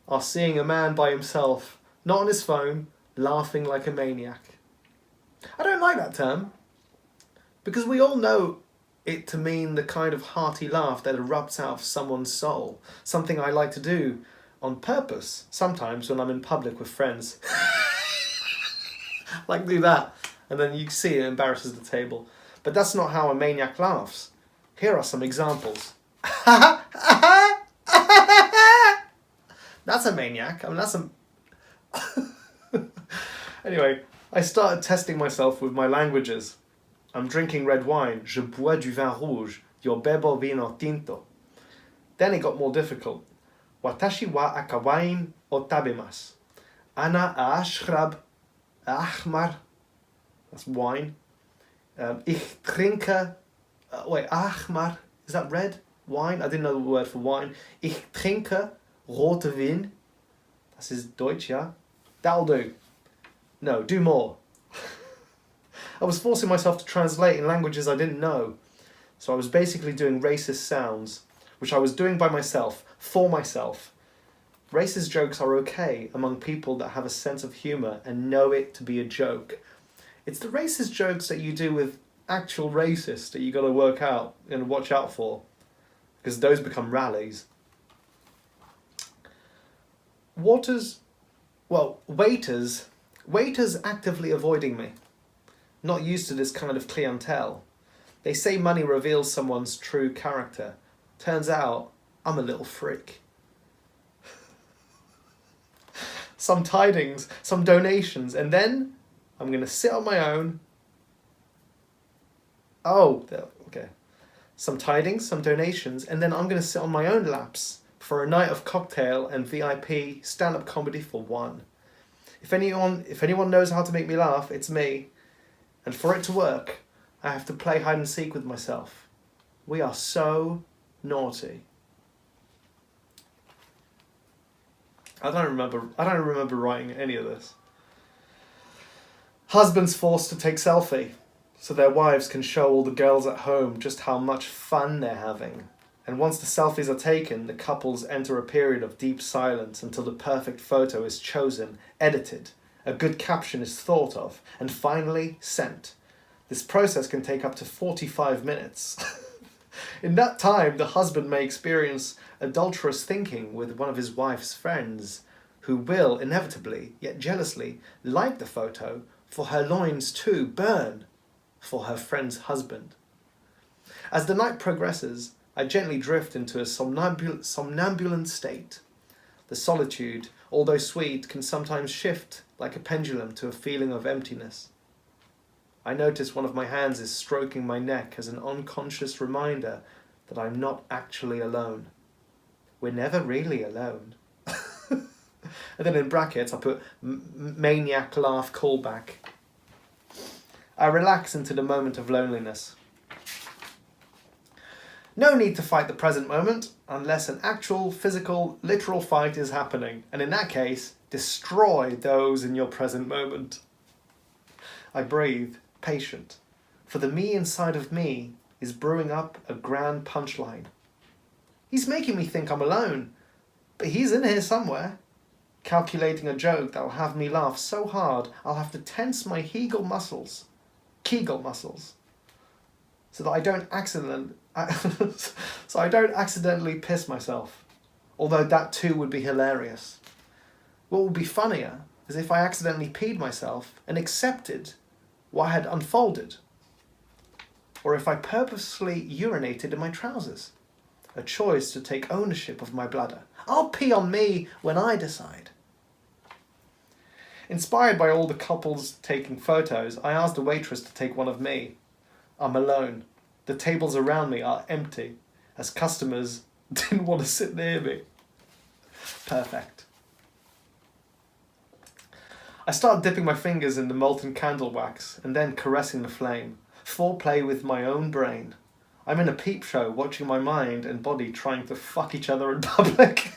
are seeing a man by himself, not on his phone, laughing like a maniac. I don't like that term, because we all know it to mean the kind of hearty laugh that erupts out of someone's soul, something I like to do on purpose, sometimes when I'm in public with friends. Like do that, and then you see it embarrasses the table. But that's not how a maniac laughs. Here are some examples. That's a maniac. I mean, that's a... Anyway, I started testing myself with my languages. I'm drinking red wine. Je bois du vin rouge. Yo bebo vino tinto. Then it got more difficult. Watashi wa akawain o tabimas. Ana ashrab ahmar. That's wine. Ich trinke... ahmar. Is that red? Wine? I didn't know the word for wine. Ich trinke rote Wein. Das ist Deutsch, yeah? That'll do. No, do more. I was forcing myself to translate in languages I didn't know. So I was basically doing racist sounds, which I was doing by myself, for myself. Racist jokes are okay among people that have a sense of humour and know it to be a joke. It's the racist jokes that you do with actual racists that you got to work out and watch out for, because those become rallies. Waiters actively avoiding me. Not used to this kind of clientele. They say money reveals someone's true character. Turns out, I'm a little freak. Some tidings, some donations, and then I'm going to sit on my own. Oh, okay. Some tidings, some donations, and then I'm going to sit on my own laps for a night of cocktail and VIP stand-up comedy for one. If anyone knows how to make me laugh, it's me. And for it to work, I have to play hide and seek with myself. We are so naughty. I don't remember writing any of this. Husbands forced to take selfie so their wives can show all the girls at home just how much fun they're having. And once the selfies are taken, the couples enter a period of deep silence until the perfect photo is chosen, edited, a good caption is thought of, and finally sent. This process can take up to 45 minutes. In that time, the husband may experience adulterous thinking with one of his wife's friends, who will inevitably, yet jealously, like the photo for her loins too burn for her friend's husband. As the night progresses, I gently drift into a somnambulant state. The solitude, although sweet, can sometimes shift like a pendulum to a feeling of emptiness. I notice one of my hands is stroking my neck as an unconscious reminder that I'm not actually alone. We're never really alone. And then in brackets I put maniac laugh callback. I relax into the moment of loneliness. No need to fight the present moment unless an actual, physical, literal fight is happening. And in that case, destroy those in your present moment. I breathe, patient, for the me inside of me is brewing up a grand punchline. He's making me think I'm alone, but he's in here somewhere, calculating a joke that'll have me laugh so hard I'll have to tense my Kegel muscles, so that I don't accidentally piss myself, although that too would be hilarious. What would be funnier is if I accidentally peed myself and accepted what had unfolded, or if I purposely urinated in my trousers, a choice to take ownership of my bladder. I'll pee on me when I decide. Inspired by all the couples taking photos, I asked the waitress to take one of me. I'm alone. The tables around me are empty, as customers didn't want to sit near me. Perfect. I start dipping my fingers in the molten candle wax and then caressing the flame. Foreplay with my own brain. I'm in a peep show watching my mind and body trying to fuck each other in public.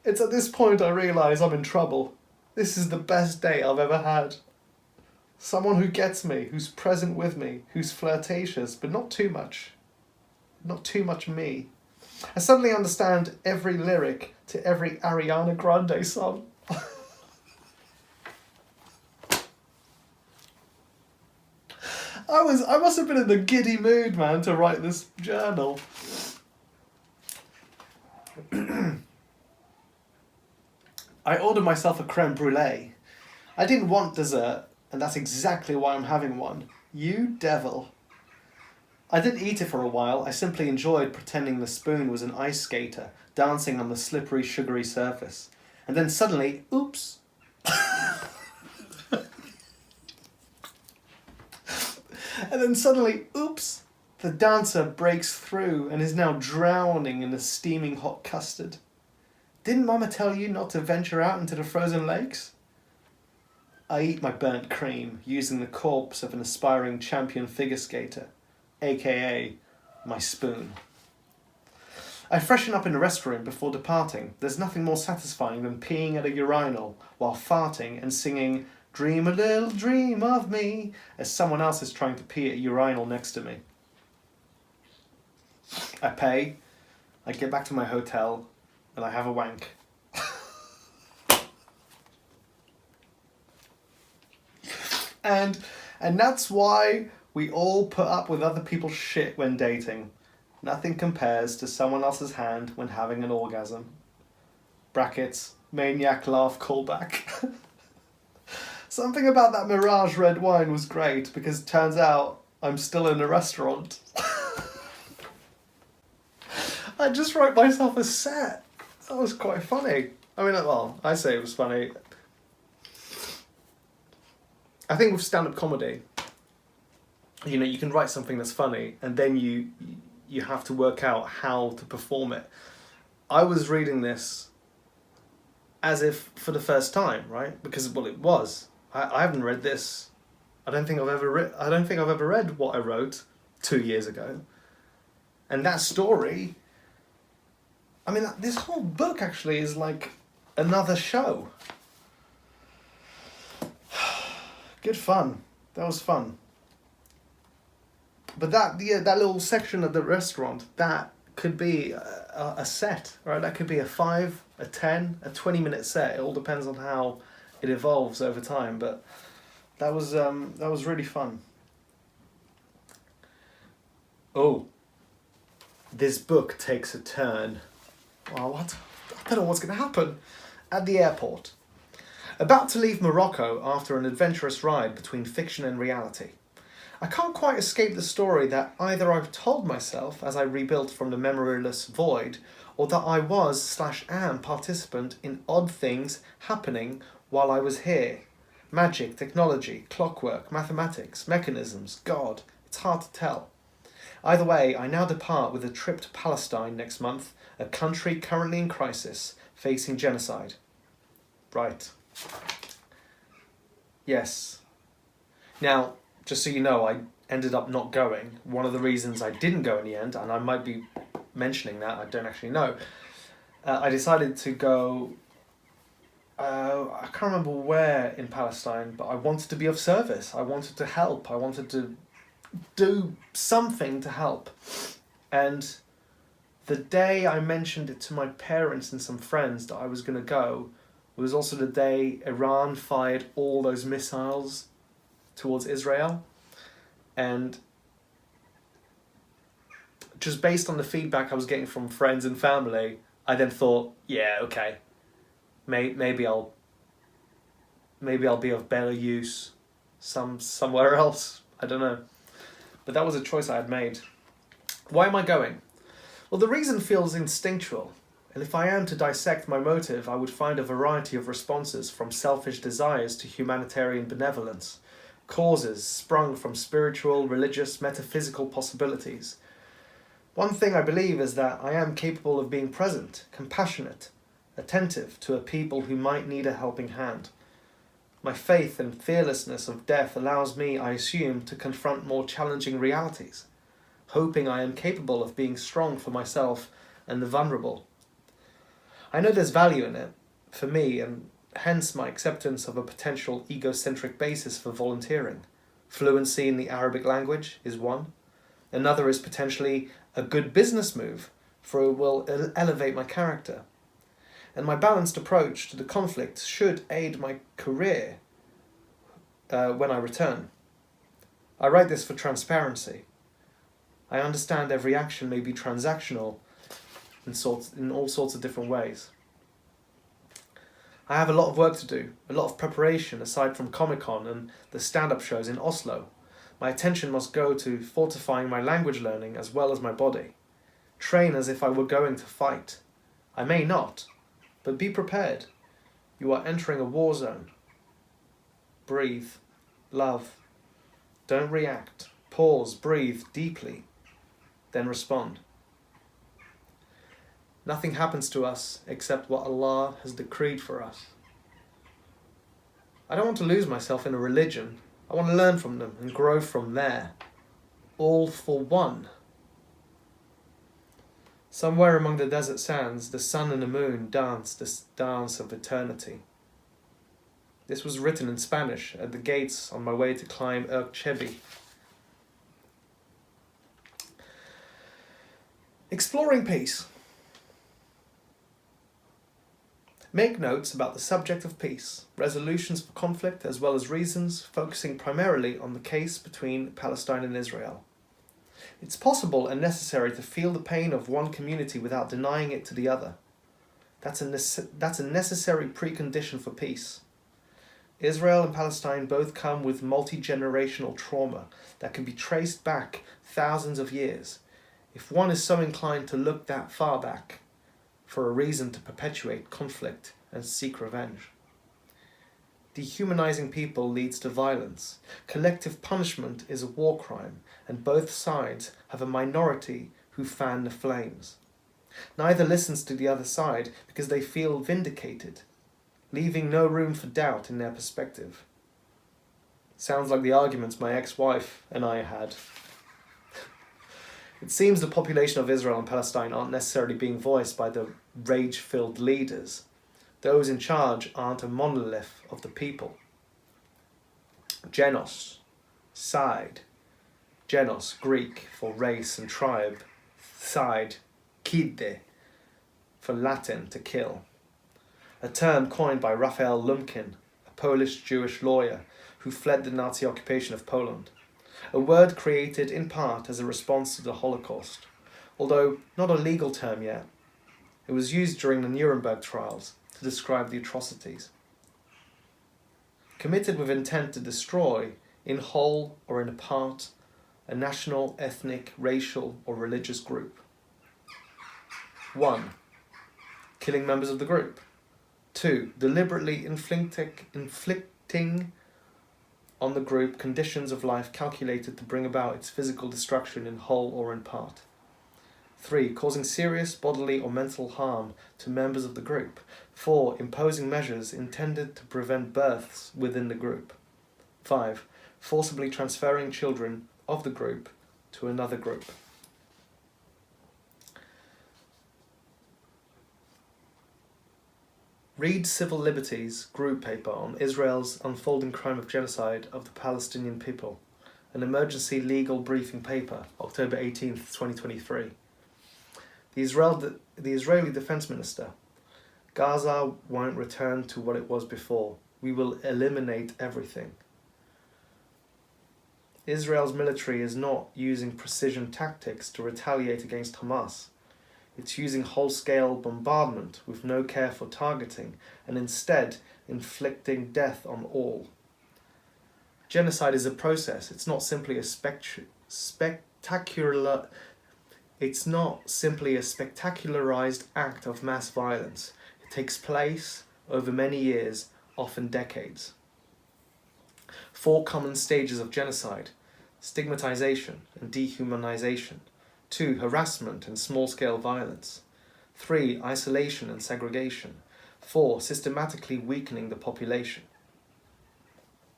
It's at this point I realise I'm in trouble. This is the best day I've ever had. Someone who gets me, who's present with me, who's flirtatious, but not too much. Not too much me. I suddenly understand every lyric to every Ariana Grande song. I must have been in a giddy mood, man, to write this journal. I ordered myself a creme brulee. I didn't want dessert, and that's exactly why I'm having one. You devil. I didn't eat it for a while. I simply enjoyed pretending the spoon was an ice skater, dancing on the slippery, sugary surface. And then suddenly, oops. And then suddenly, oops, the dancer breaks through and is now drowning in the steaming hot custard. Didn't Mama tell you not to venture out into the frozen lakes? I eat my burnt cream using the corpse of an aspiring champion figure skater, aka my spoon. I freshen up in the restroom before departing. There's nothing more satisfying than peeing at a urinal while farting and singing "Dream a little dream of me" as someone else is trying to pee at a urinal next to me. I pay, I get back to my hotel, and I have a wank. And that's why we all put up with other people's shit when dating. Nothing compares to someone else's hand when having an orgasm. Brackets, maniac laugh callback. Something about that Mirage red wine was great because it turns out I'm still in a restaurant. I just wrote myself a set. That was quite funny. I mean, well, I say it was funny. I think with stand-up comedy, you know, you can write something that's funny and then you have to work out how to perform it. I was reading this as if for the first time, right? Because, well, it was. I haven't read this. I don't think I've ever read what I wrote 2 years ago. And that story, I mean, this whole book actually is like another show. Good fun. That was fun. But that little section of the restaurant, that could be a set, right? That could be a 5, a 10, a 20-minute set. It all depends on how it evolves over time. But that was really fun. Oh, this book takes a turn. Well, what? I don't know what's going to happen. At the airport. About to leave Morocco after an adventurous ride between fiction and reality. I can't quite escape the story that either I've told myself as I rebuilt from the memoryless void, or that I was/am participant in odd things happening while I was here. Magic, technology, clockwork, mathematics, mechanisms, God. It's hard to tell. Either way, I now depart with a trip to Palestine next month, a country currently in crisis, facing genocide. Right. Yes. Now, just so you know, I ended up not going. One of the reasons I didn't go in the end, and I might be mentioning that, I don't actually know, I decided to go, I can't remember where in Palestine, but I wanted to be of service. I wanted to help. I wanted to do something to help. And the day I mentioned it to my parents and some friends that I was going to go, it was also the day Iran fired all those missiles towards Israel. And just based on the feedback I was getting from friends and family, I then thought, yeah, okay, maybe I'll be of better use somewhere else. I don't know. But that was a choice I had made. Why am I going? Well, the reason feels instinctual. And if I am to dissect my motive, I would find a variety of responses, from selfish desires to humanitarian benevolence, causes sprung from spiritual, religious, metaphysical possibilities. One thing I believe is that I am capable of being present, compassionate, attentive to a people who might need a helping hand. My faith and fearlessness of death allows me, I assume, to confront more challenging realities, hoping I am capable of being strong for myself and the vulnerable. I know there's value in it, for me, and hence my acceptance of a potential egocentric basis for volunteering. Fluency in the Arabic language is one. Another is potentially a good business move, for it will elevate my character. And my balanced approach to the conflict should aid my career when I return. I write this for transparency. I understand every action may be transactional in all sorts of different ways. I have a lot of work to do, a lot of preparation aside from Comic-Con and the stand-up shows in Oslo. My attention must go to fortifying my language learning as well as my body. Train as if I were going to fight. I may not, but be prepared. You are entering a war zone. Breathe. Love. Don't react. Pause. Breathe deeply. Then respond. Nothing happens to us except what Allah has decreed for us. I don't want to lose myself in a religion. I want to learn from them and grow from there. All for one. Somewhere among the desert sands, the sun and the moon dance this dance of eternity. This was written in Spanish at the gates on my way to climb Chebi. Exploring peace. Make notes about the subject of peace, resolutions for conflict, as well as reasons, focusing primarily on the case between Palestine and Israel. It's possible and necessary to feel the pain of one community without denying it to the other. That's a necessary precondition for peace. Israel and Palestine both come with multi-generational trauma that can be traced back thousands of years, if one is so inclined to look that far back, for a reason to perpetuate conflict and seek revenge. Dehumanizing people leads to violence. Collective punishment is a war crime, and both sides have a minority who fan the flames. Neither listens to the other side because they feel vindicated, leaving no room for doubt in their perspective. Sounds like the arguments my ex-wife and I had. It seems the population of Israel and Palestine aren't necessarily being voiced by the rage-filled leaders. Those in charge aren't a monolith of the people. Genos, side. Genos, Greek, for race and tribe. Side, kide, for Latin, to kill. A term coined by Raphael Lemkin, a Polish Jewish lawyer who fled the Nazi occupation of Poland. A word created in part as a response to the Holocaust, although not a legal term yet. It was used during the Nuremberg trials to describe the atrocities. Committed with intent to destroy, in whole or in part, a national, ethnic, racial, or religious group. 1. Killing members of the group. 2. Deliberately inflicting on the group conditions of life calculated to bring about its physical destruction in whole or in part. 3. Causing serious bodily or mental harm to members of the group. 4. Imposing measures intended to prevent births within the group. 5. Forcibly transferring children of the group to another group. Read Civil Liberties group paper on Israel's unfolding crime of genocide of the Palestinian people, an emergency legal briefing paper, October 18th, 2023. The Israeli Defense Minister: Gaza won't return to what it was before. We will eliminate everything. Israel's military is not using precision tactics to retaliate against Hamas. It's using whole-scale bombardment with no care for targeting and instead inflicting death on all. Genocide is a process. It's not simply a spectacularized act of mass violence. It takes place over many years, often decades. 4 common stages of genocide: stigmatization and dehumanization. 2. Harassment and small-scale violence. 3. Isolation and segregation. 4. Systematically weakening the population.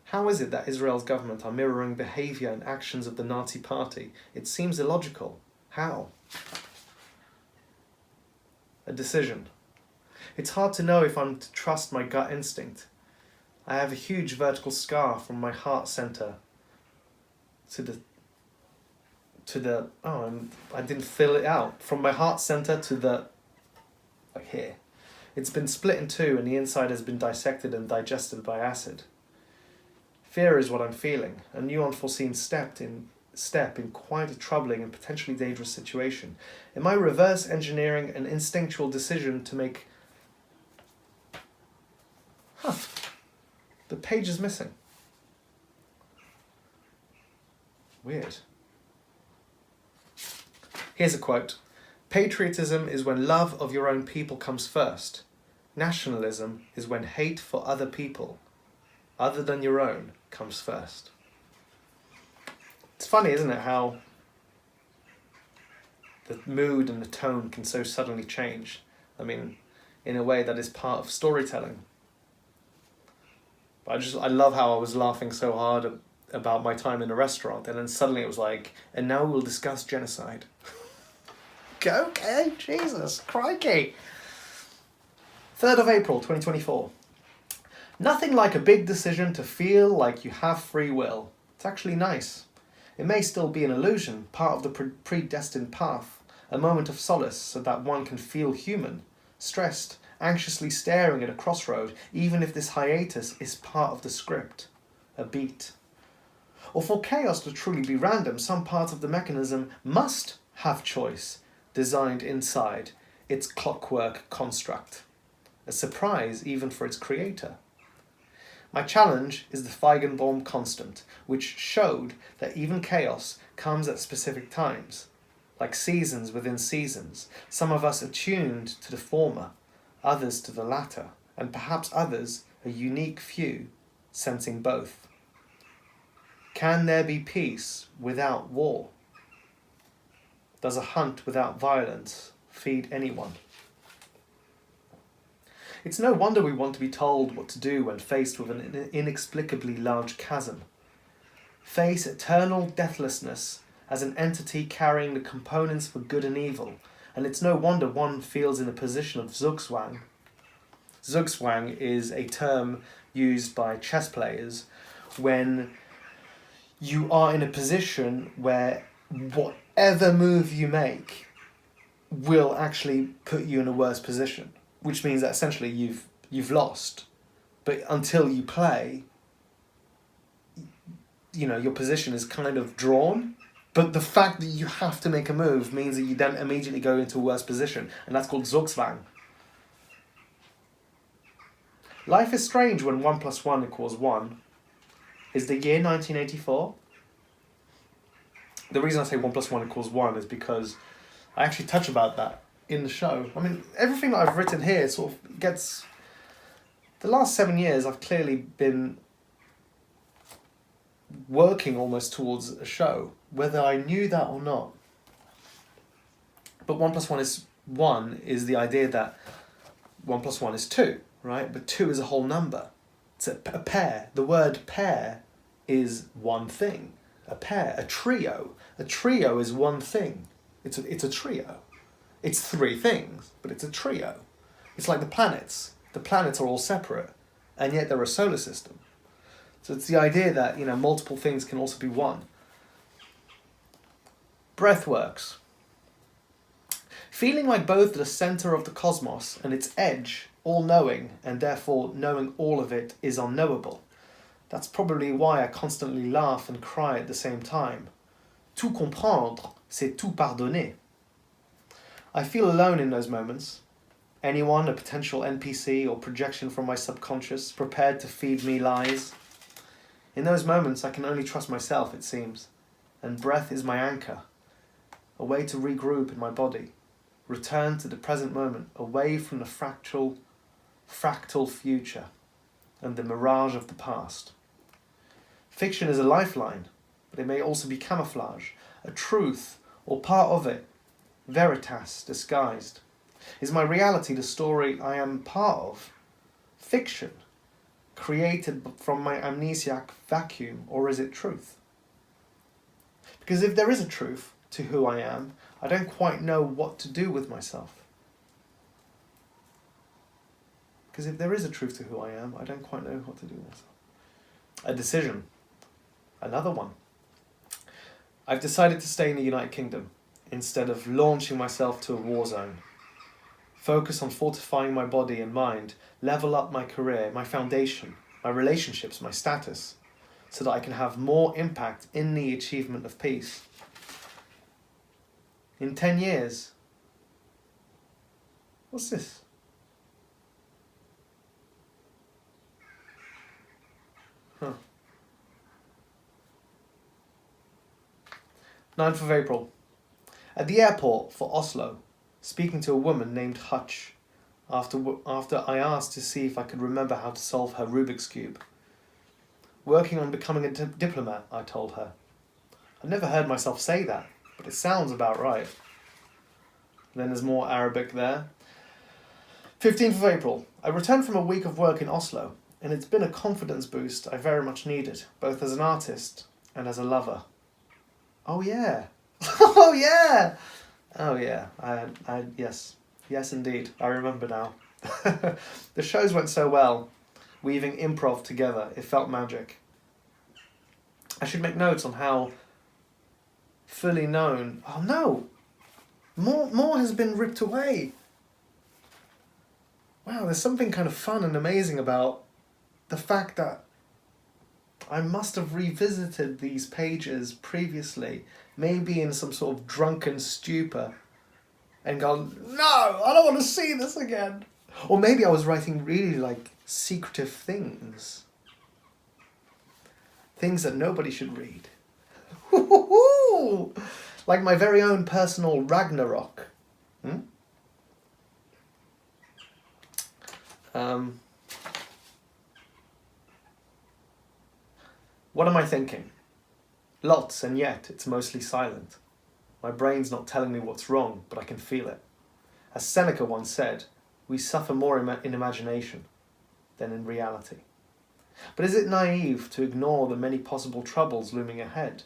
How is it that Israel's government are mirroring behaviour and actions of the Nazi Party? It seems illogical. How? A decision. It's hard to know if I'm to trust my gut instinct. I have a huge vertical scar from my heart centre I didn't fill it out. From my heart centre to like here. It's been split in 2 and the inside has been dissected and digested by acid. Fear is what I'm feeling, a new unforeseen step in quite a troubling and potentially dangerous situation. Am I reverse engineering an instinctual decision to make... The page is missing. Weird. Here's a quote. Patriotism is when love of your own people comes first. Nationalism is when hate for other people, other than your own, comes first. It's funny, isn't it, how the mood and the tone can so suddenly change. I mean, in a way that is part of storytelling. But I love how I was laughing so hard about my time in a restaurant, and then suddenly it was like, and now we'll discuss genocide. Okay, Jesus, crikey. 3rd of April, 2024. Nothing like a big decision to feel like you have free will. It's actually nice. It may still be an illusion, part of the predestined path, a moment of solace so that one can feel human, stressed, anxiously staring at a crossroad, even if this hiatus is part of the script, a beat. Or for chaos to truly be random, some part of the mechanism must have choice, designed inside its clockwork construct. A surprise even for its creator. My challenge is the Feigenbaum constant, which showed that even chaos comes at specific times, like seasons within seasons, some of us attuned to the former, others to the latter, and perhaps others, a unique few, sensing both. Can there be peace without war? Does a hunt without violence feed anyone? It's no wonder we want to be told what to do when faced with an inexplicably large chasm. Face eternal deathlessness as an entity carrying the components for good and evil, and it's no wonder one feels in a position of Zugzwang. Zugzwang is a term used by chess players when you are in a position where whatever move you make will actually put you in a worse position, which means that essentially you've lost. But until you play, your position is kind of drawn. But the fact that you have to make a move means that you then immediately go into a worse position, and that's called Zugzwang. Life is strange when 1 + 1 = 1. is the year 1984. The reason I say 1 + 1 = 1 is because I actually touch about that in the show. I mean, everything that I've written here sort of gets... The last 7 years, I've clearly been working almost towards a show, whether I knew that or not. But 1 + 1 is 1 is the idea that 1 + 1 is 2, right? But 2 is a whole number. It's a pair. The word pair is one thing. A pair, a trio. A trio is one thing. It's a trio. It's 3 things, but it's a trio. It's like the planets. The planets are all separate, and yet they're a solar system. So it's the idea that, you know, multiple things can also be one. Breath works. Feeling like both the center of the cosmos and its edge, all-knowing, and therefore knowing all of it is unknowable. That's probably why I constantly laugh and cry at the same time. Tout comprendre, c'est tout pardonner. I feel alone in those moments. Anyone, a potential NPC or projection from my subconscious, prepared to feed me lies. In those moments, I can only trust myself, it seems, and breath is my anchor, a way to regroup in my body, return to the present moment, away from the fractal future and the mirage of the past. Fiction is a lifeline, but it may also be camouflage, a truth or part of it, veritas disguised. Is my reality the story I am part of? Fiction, created from my amnesiac vacuum, or is it truth? Because if there is a truth to who I am, I don't quite know what to do with myself. Because if there is a truth to who I am, I don't quite know what to do with myself. A decision. Another one. I've decided to stay in the United Kingdom instead of launching myself to a war zone. Focus on fortifying my body and mind, level up my career, my foundation, my relationships, my status, so that I can have more impact in the achievement of peace. In 10 years, what's this? Huh. 9th of April. At the airport for Oslo, speaking to a woman named Hutch, after I asked to see if I could remember how to solve her Rubik's Cube. Working on becoming a diplomat, I told her. I've never heard myself say that, but it sounds about right. Then there's more Arabic there. 15th of April. I returned from a week of work in Oslo, and it's been a confidence boost I very much needed, both as an artist and as a lover. Oh yeah. Oh yeah. Oh yeah. Yes indeed. I remember now. The shows went so well, weaving improv together. It felt magic. I should make notes on how fully known... Oh no! More has been ripped away. Wow, there's something kind of fun and amazing about the fact that I must have revisited these pages previously, maybe in some sort of drunken stupor, and gone, no, I don't want to see this again. Or maybe I was writing really like secretive things. Things that nobody should read. Like my very own personal Ragnarok. What am I thinking? Lots, and yet it's mostly silent. My brain's not telling me what's wrong, but I can feel it. As Seneca once said, we suffer more in imagination than in reality. But is it naive to ignore the many possible troubles looming ahead?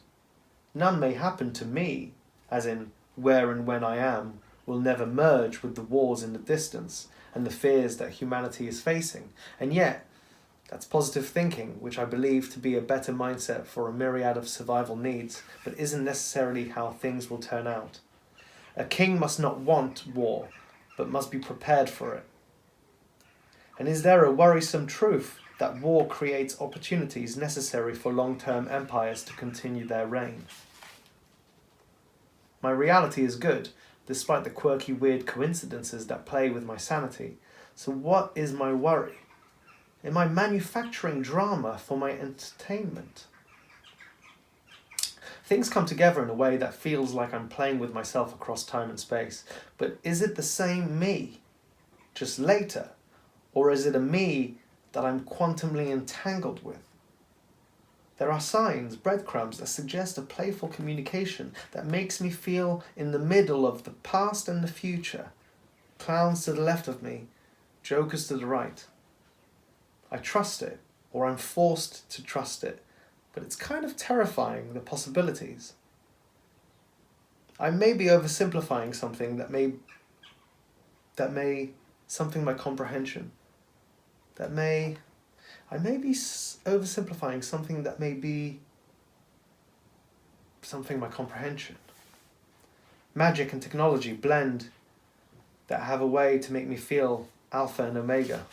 None may happen to me, as in where and when I am, will never merge with the wars in the distance and the fears that humanity is facing. And yet, that's positive thinking, which I believe to be a better mindset for a myriad of survival needs, but isn't necessarily how things will turn out. A king must not want war, but must be prepared for it. And is there a worrisome truth that war creates opportunities necessary for long-term empires to continue their reign? My reality is good, despite the quirky, weird coincidences that play with my sanity. So what is my worry? Am I manufacturing drama for my entertainment? Things come together in a way that feels like I'm playing with myself across time and space. But is it the same me, just later? Or is it a me that I'm quantumly entangled with? There are signs, breadcrumbs, that suggest a playful communication that makes me feel in the middle of the past and the future. Clowns to the left of me, jokers to the right. I trust it, or I'm forced to trust it, but it's kind of terrifying, the possibilities. I may be oversimplifying something something my comprehension. I may be oversimplifying something that may be something my comprehension. Magic and technology blend that have a way to make me feel alpha and omega.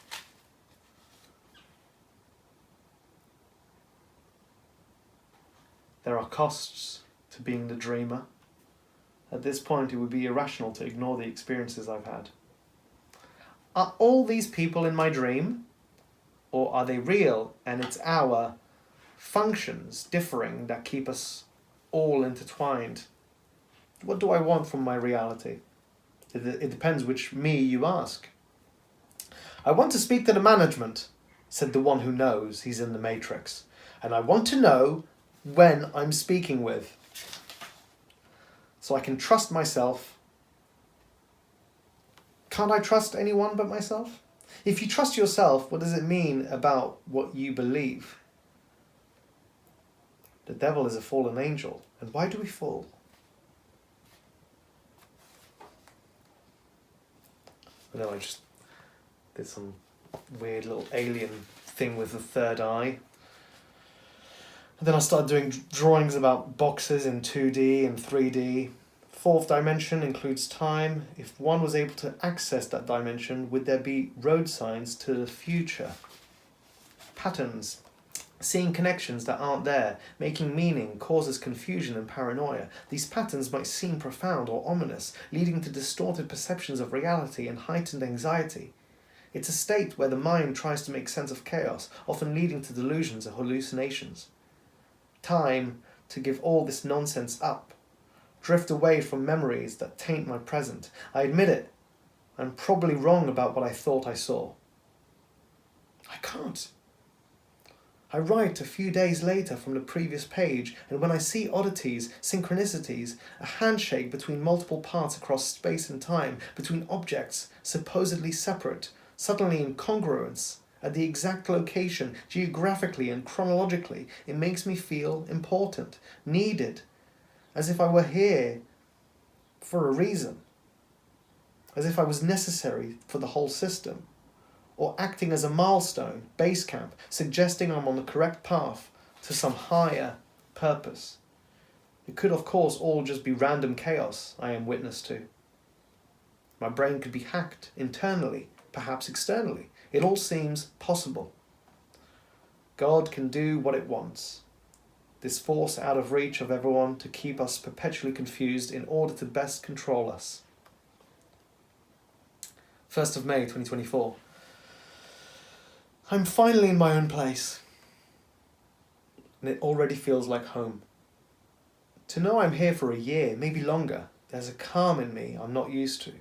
There are costs to being the dreamer. At this point, it would be irrational to ignore the experiences I've had. Are all these people in my dream? Or are they real and it's our functions differing that keep us all intertwined? What do I want from my reality? It depends which me you ask. I want to speak to the management, said the one who knows he's in the Matrix. And I want to know when I'm speaking with, so I can trust myself. Can't I trust anyone but myself? If you trust yourself, what does it mean about what you believe? The devil is a fallen angel. And why do we fall? I know I just did some weird little alien thing with the third eye. And then I started doing drawings about boxes in 2D and 3D. Fourth dimension includes time. If one was able to access that dimension, would there be road signs to the future? Patterns. Seeing connections that aren't there, making meaning, causes confusion and paranoia. These patterns might seem profound or ominous, leading to distorted perceptions of reality and heightened anxiety. It's a state where the mind tries to make sense of chaos, often leading to delusions or hallucinations. Time to give all this nonsense up. Drift away from memories that taint my present. I admit it. I'm probably wrong about what I thought I saw. I can't. I write a few days later from the previous page, and when I see oddities, synchronicities, a handshake between multiple parts across space and time, between objects supposedly separate, suddenly incongruence, at the exact location, geographically and chronologically, it makes me feel important, needed, as if I were here for a reason, as if I was necessary for the whole system, or acting as a milestone, base camp, suggesting I'm on the correct path to some higher purpose. It could, of course, all just be random chaos I am witness to. My brain could be hacked internally, perhaps externally. It all seems possible. God can do what it wants. This force out of reach of everyone to keep us perpetually confused in order to best control us. 1st of May 2024. I'm finally in my own place. And it already feels like home. To know I'm here for a year, maybe longer, there's a calm in me I'm not used to.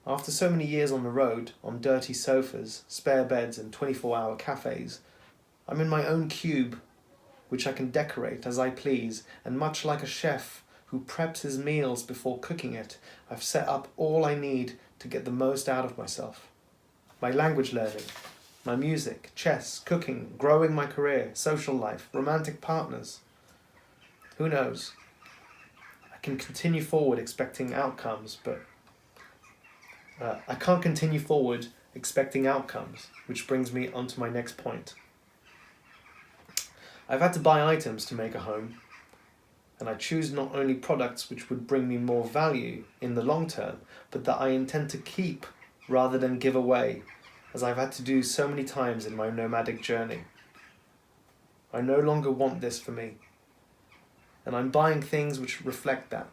After so many years on the road, on dirty sofas, spare beds and 24-hour cafes, I'm in my own cube, which I can decorate as I please, and much like a chef who preps his meals before cooking it, I've set up all I need to get the most out of myself. My language learning, my music, chess, cooking, growing my career, social life, romantic partners. Who knows? I can continue forward expecting outcomes, but I can't continue forward expecting outcomes, which brings me on to my next point. I've had to buy items to make a home, and I choose not only products which would bring me more value in the long term, but that I intend to keep rather than give away, as I've had to do so many times in my nomadic journey. I no longer want this for me, and I'm buying things which reflect that.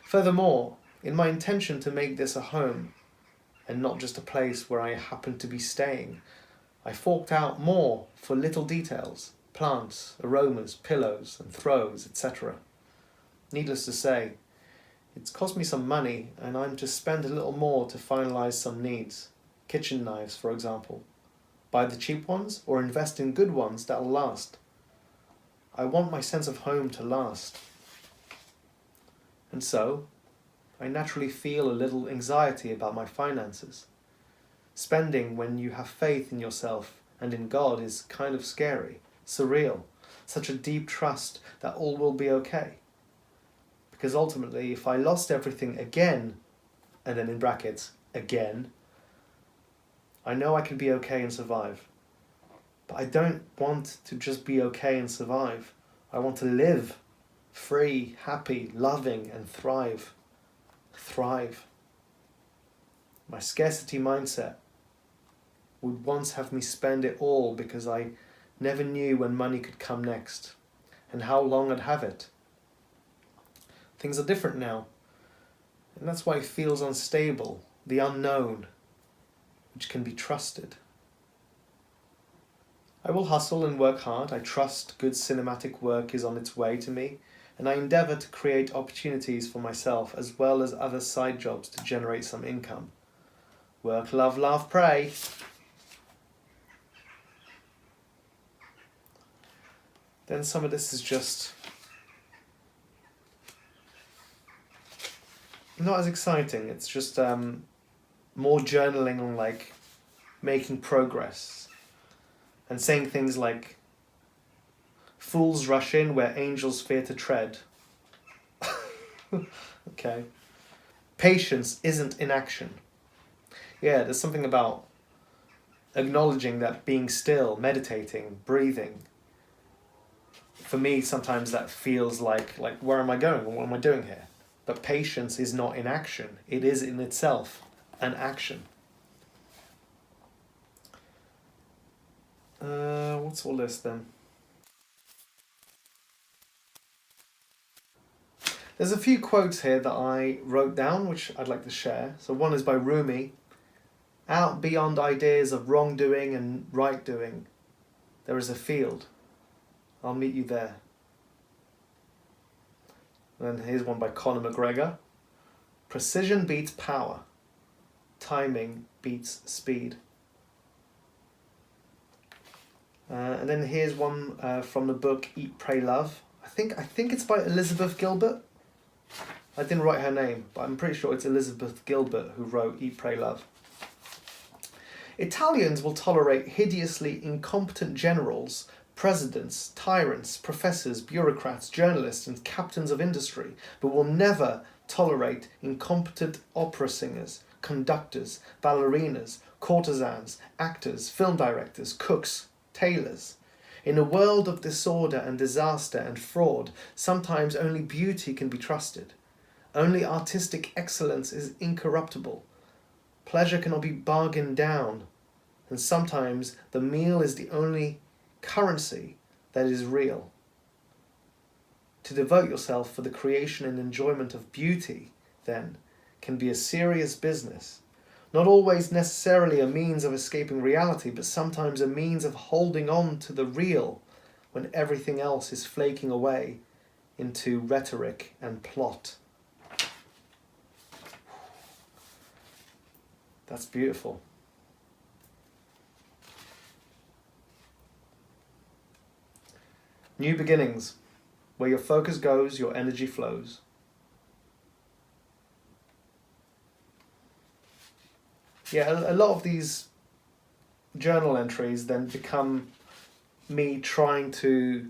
Furthermore, in my intention to make this a home, and not just a place where I happen to be staying, I forked out more for little details, plants, aromas, pillows and throws, etc. Needless to say, it's cost me some money and I'm to spend a little more to finalise some needs. Kitchen knives, for example. Buy the cheap ones or invest in good ones that'll last. I want my sense of home to last. And so, I naturally feel a little anxiety about my finances. Spending when you have faith in yourself and in God is kind of scary, surreal, such a deep trust that all will be okay. Because ultimately, if I lost everything again, and then in brackets, again, I know I can be okay and survive. But I don't want to just be okay and survive. I want to live free, happy, loving, and thrive. Thrive. My scarcity mindset would once have me spend it all because I never knew when money could come next and how long I'd have it. Things are different now, and that's why it feels unstable, the unknown, which can be trusted. I will hustle and work hard. I trust good cinematic work is on its way to me, and I endeavour to create opportunities for myself as well as other side jobs to generate some income. Work, love, laugh, pray. Then some of this is just not as exciting. It's just more journaling on like making progress and saying things like, fools rush in where angels fear to tread. Okay. Patience isn't inaction. Yeah, there's something about acknowledging that being still, meditating, breathing. For me, sometimes that feels like where am I going? What am I doing here? But patience is not inaction. It is in itself an action. What's all this then? There's a few quotes here that I wrote down, which I'd like to share. So one is by Rumi. Out beyond ideas of wrongdoing and right doing, there is a field. I'll meet you there. And here's one by Conor McGregor. Precision beats power. Timing beats speed. And then here's one from the book Eat, Pray, Love. I think it's by Elizabeth Gilbert. I didn't write her name, but I'm pretty sure it's Elizabeth Gilbert who wrote Eat, Pray, Love. Italians will tolerate hideously incompetent generals, presidents, tyrants, professors, bureaucrats, journalists, and captains of industry, but will never tolerate incompetent opera singers, conductors, ballerinas, courtesans, actors, film directors, cooks, tailors. In a world of disorder and disaster and fraud, sometimes only beauty can be trusted. Only artistic excellence is incorruptible. Pleasure cannot be bargained down, and sometimes the meal is the only currency that is real. To devote yourself for the creation and enjoyment of beauty, then, can be a serious business. Not always necessarily a means of escaping reality, but sometimes a means of holding on to the real when everything else is flaking away into rhetoric and plot. That's beautiful. New beginnings. Where your focus goes, your energy flows. Yeah, a lot of these journal entries then become me trying to,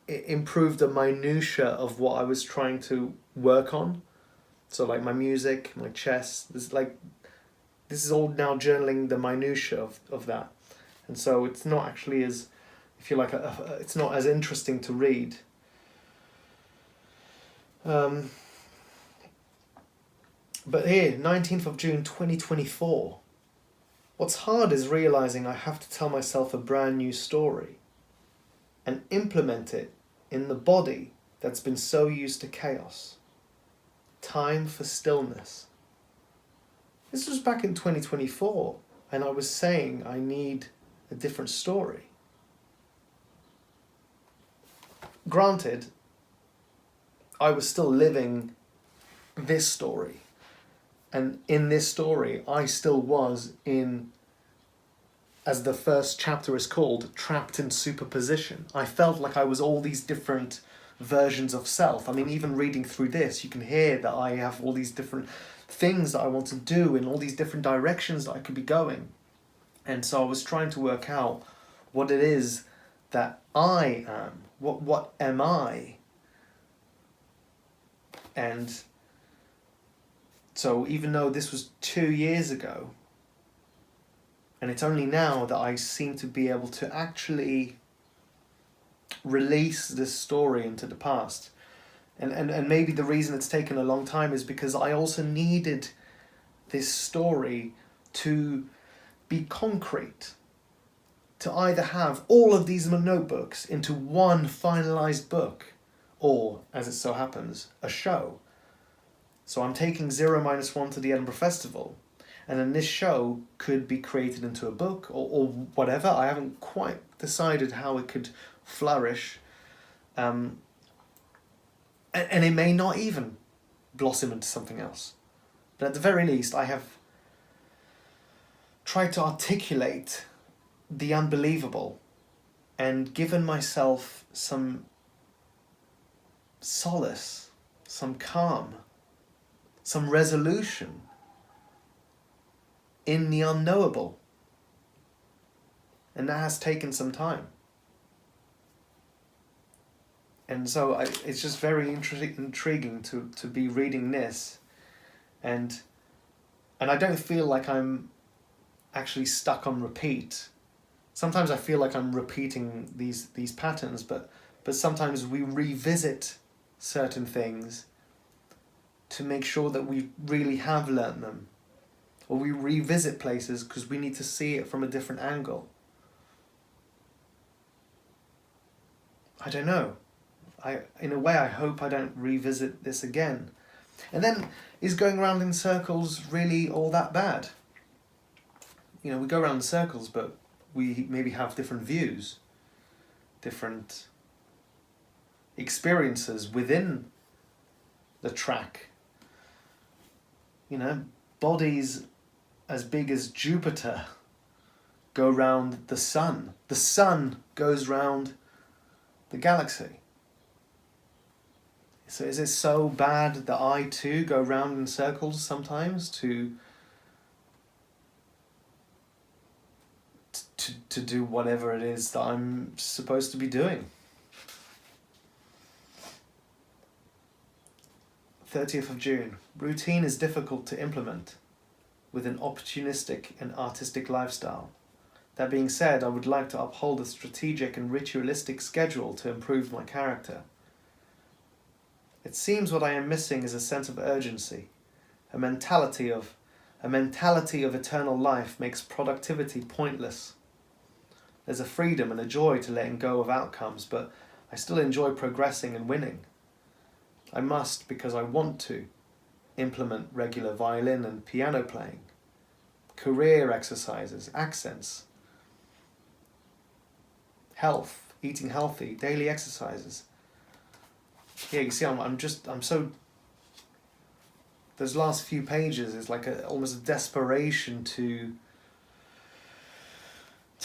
improve the minutiae of what I was trying to work on. So like my music, my chess, this is all now journaling the minutiae of that. And so it's not actually as, if you like, it's not as interesting to read. But here, 19th of June 2024, what's hard is realizing I have to tell myself a brand new story and implement it in the body that's been so used to chaos. Time for stillness. This was back in 2024. And I was saying I need a different story. Granted, I was still living this story. And in this story, I still was in, as the first chapter is called, trapped in superposition. I felt like I was all these different versions of self. I mean, even reading through this, you can hear that I have all these different things that I want to do in all these different directions that I could be going. And so I was trying to work out what it is that I am. What am I? And so even though this was 2 years ago, and it's only now that I seem to be able to actually release this story into the past. And maybe the reason it's taken a long time is because I also needed this story to be concrete, to either have all of these notebooks into one finalized book, or, as it so happens, a show. So I'm taking 0-1 to the Edinburgh Festival, and then this show could be created into a book or whatever. I haven't quite decided how it could flourish. And it may not even blossom into something else. But at the very least, I have tried to articulate the unbelievable and given myself some solace, some calm, some resolution in the unknowable. And that has taken some time. And so it's just very intriguing to be reading this. And I don't feel like I'm actually stuck on repeat. Sometimes I feel like I'm repeating these patterns, but sometimes we revisit certain things to make sure that we really have learnt them. Or we revisit places because we need to see it from a different angle. I don't know. In a way, I hope I don't revisit this again. And then, is going around in circles really all that bad? You know, we go around in circles, but we maybe have different views, different experiences within the track. You know, bodies as big as Jupiter go round the sun. The sun goes round the galaxy. So is it so bad that I too go round in circles sometimes to do whatever it is that I'm supposed to be doing? 30th of June. Routine is difficult to implement with an opportunistic and artistic lifestyle. That being said, I would like to uphold a strategic and ritualistic schedule to improve my character. It seems what I am missing is a sense of urgency. A mentality of eternal life makes productivity pointless. There's a freedom and a joy to letting go of outcomes, but I still enjoy progressing and winning. I must, because I want to, implement regular violin and piano playing, career exercises, accents, health, eating healthy, daily exercises. Yeah, you see, I'm so. Those last few pages is like almost a desperation to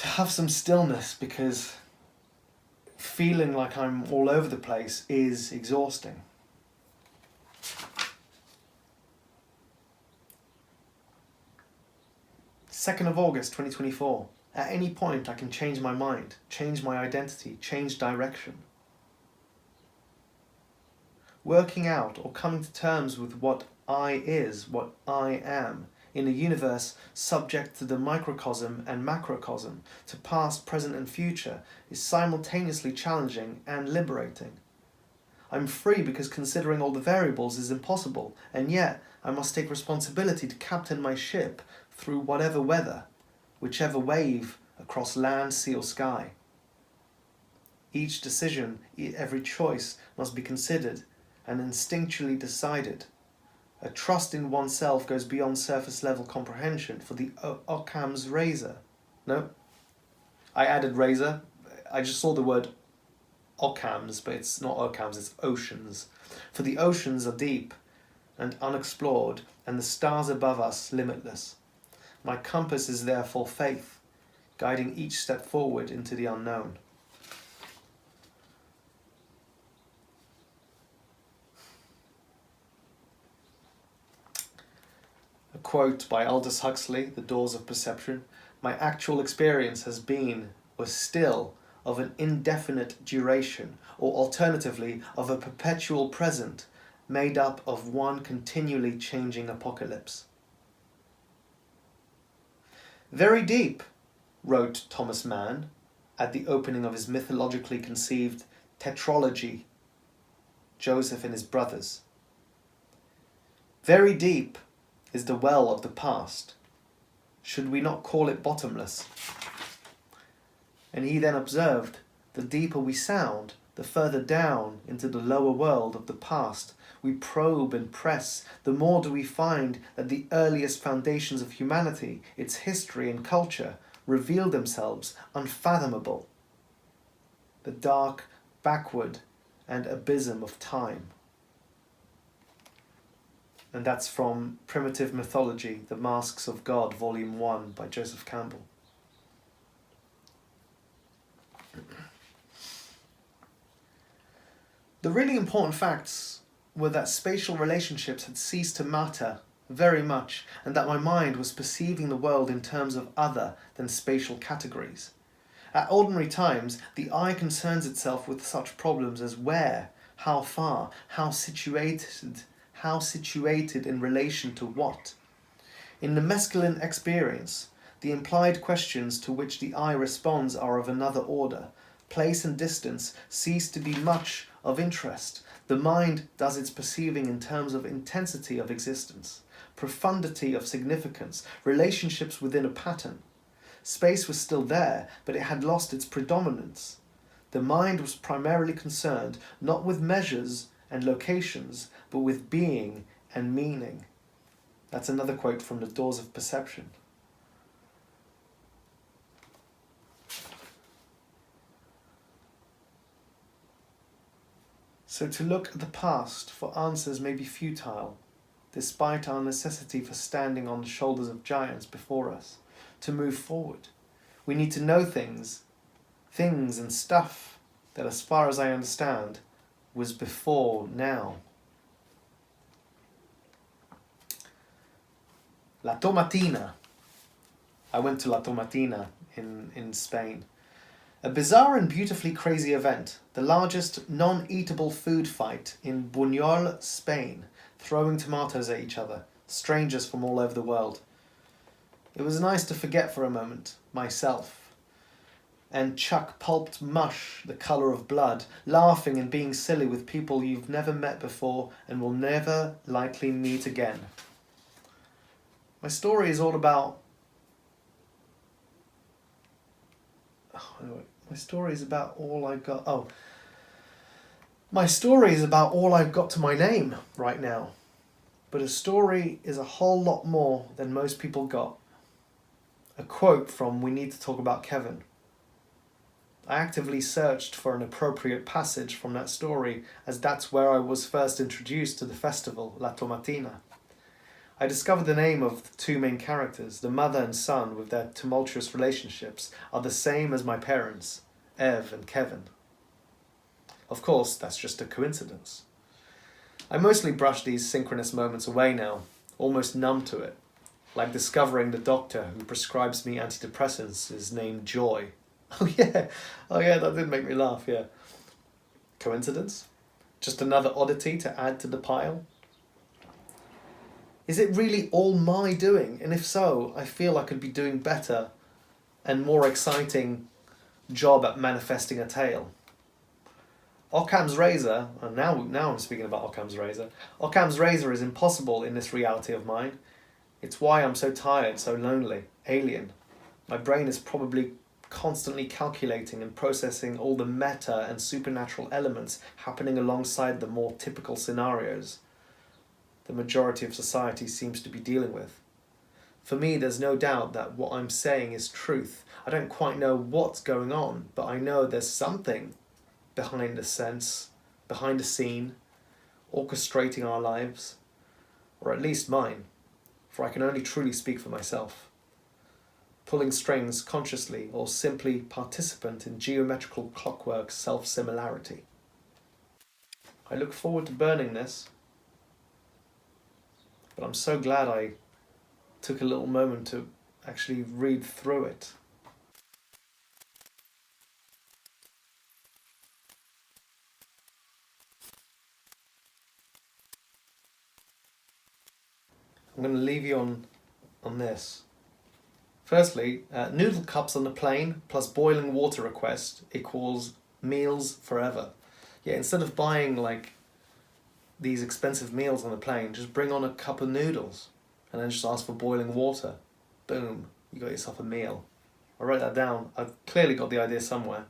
have some stillness, because feeling like I'm all over the place is exhausting. August 2nd, 2024. At any point I can change my mind, change my identity, change direction. Working out or coming to terms with what I is, what I am, in a universe subject to the microcosm and macrocosm, to past, present and future, is simultaneously challenging and liberating. I'm free because considering all the variables is impossible, and yet I must take responsibility to captain my ship through whatever weather, whichever wave across land, sea or sky. Each decision, every choice must be considered and instinctually decided. A trust in oneself goes beyond surface level comprehension. For the Occam's razor. No, I added razor. I just saw the word Occam's, but it's not Occam's, it's oceans. For the oceans are deep and unexplored, and the stars above us limitless. My compass is therefore faith, guiding each step forward into the unknown. A quote by Aldous Huxley, The Doors of Perception. My actual experience has been, or still, of an indefinite duration, or alternatively, of a perpetual present, made up of one continually changing apocalypse. Very deep, wrote Thomas Mann at the opening of his mythologically conceived tetralogy, Joseph and His Brothers. Very deep is the well of the past. Should we not call it bottomless? And he then observed, the deeper we sound, the further down into the lower world of the past we probe and press, the more do we find that the earliest foundations of humanity, its history and culture, reveal themselves unfathomable. The dark, backward, and abysm of time. And that's from Primitive Mythology, The Masks of God, Volume 1 by Joseph Campbell. The really important facts were that spatial relationships had ceased to matter very much, and that my mind was perceiving the world in terms of other than spatial categories. At ordinary times, the eye concerns itself with such problems as where, how far, how situated in relation to what. In the mescaline experience, the implied questions to which the eye responds are of another order. Place and distance cease to be much of interest. The mind does its perceiving in terms of intensity of existence, profundity of significance, relationships within a pattern. Space was still there, but it had lost its predominance. The mind was primarily concerned not with measures and locations, but with being and meaning. That's another quote from The Doors of Perception. So to look at the past for answers may be futile, despite our necessity for standing on the shoulders of giants before us. To move forward, we need to know things and stuff that, as far as I understand, was before now. La Tomatina. I went to La Tomatina in Spain. A bizarre and beautifully crazy event, the largest non-eatable food fight in Buñol, Spain, throwing tomatoes at each other, strangers from all over the world. It was nice to forget for a moment, myself, and chuck pulped mush the colour of blood, laughing and being silly with people you've never met before and will never likely meet again. My story is all about... My story is about all I've got to my name right now. But a story is a whole lot more than most people got. A quote from We Need to Talk About Kevin. I actively searched for an appropriate passage from that story, as that's where I was first introduced to the festival, La Tomatina. I discovered the name of the two main characters, the mother and son with their tumultuous relationships, are the same as my parents, Ev and Kevin. Of course, that's just a coincidence. I mostly brush these synchronous moments away now, almost numb to it, like discovering the doctor who prescribes me antidepressants is named Joy. Oh yeah, that did make me laugh, yeah. Coincidence? Just another oddity to add to the pile? Is it really all my doing? And if so, I feel I could be doing better and more exciting job at manifesting a tale. Occam's razor, and now I'm speaking about Occam's razor. Occam's razor is impossible in this reality of mine. It's why I'm so tired, so lonely, alien. My brain is probably constantly calculating and processing all the meta and supernatural elements happening alongside the more typical scenarios. the majority of society seems to be dealing with. For me, there's no doubt that what I'm saying is truth. I don't quite know what's going on, but I know there's something behind the sense, behind the scene, orchestrating our lives, or at least mine, for I can only truly speak for myself. Pulling strings consciously or simply participant in geometrical clockwork self-similarity. I look forward to burning this, but I'm so glad I took a little moment to actually read through it. I'm going to leave you on this. Firstly, noodle cups on the plane plus boiling water request equals meals forever. Yeah, instead of buying like these expensive meals on the plane, just bring on a cup of noodles and then just ask for boiling water. Boom, you got yourself a meal. I wrote that down. I've clearly got the idea somewhere.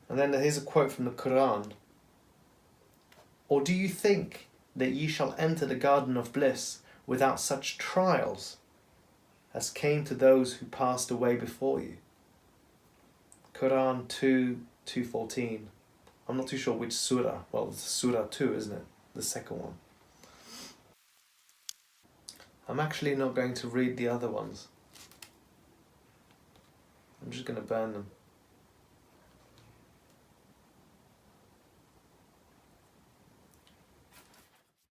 And then here's a quote from the Quran. Or do you think that ye shall enter the garden of bliss without such trials as came to those who passed away before you? Quran 2:214. I'm not too sure which surah. Well, it's Surah 2, isn't it? The second one. I'm actually not going to read the other ones. I'm just going to burn them.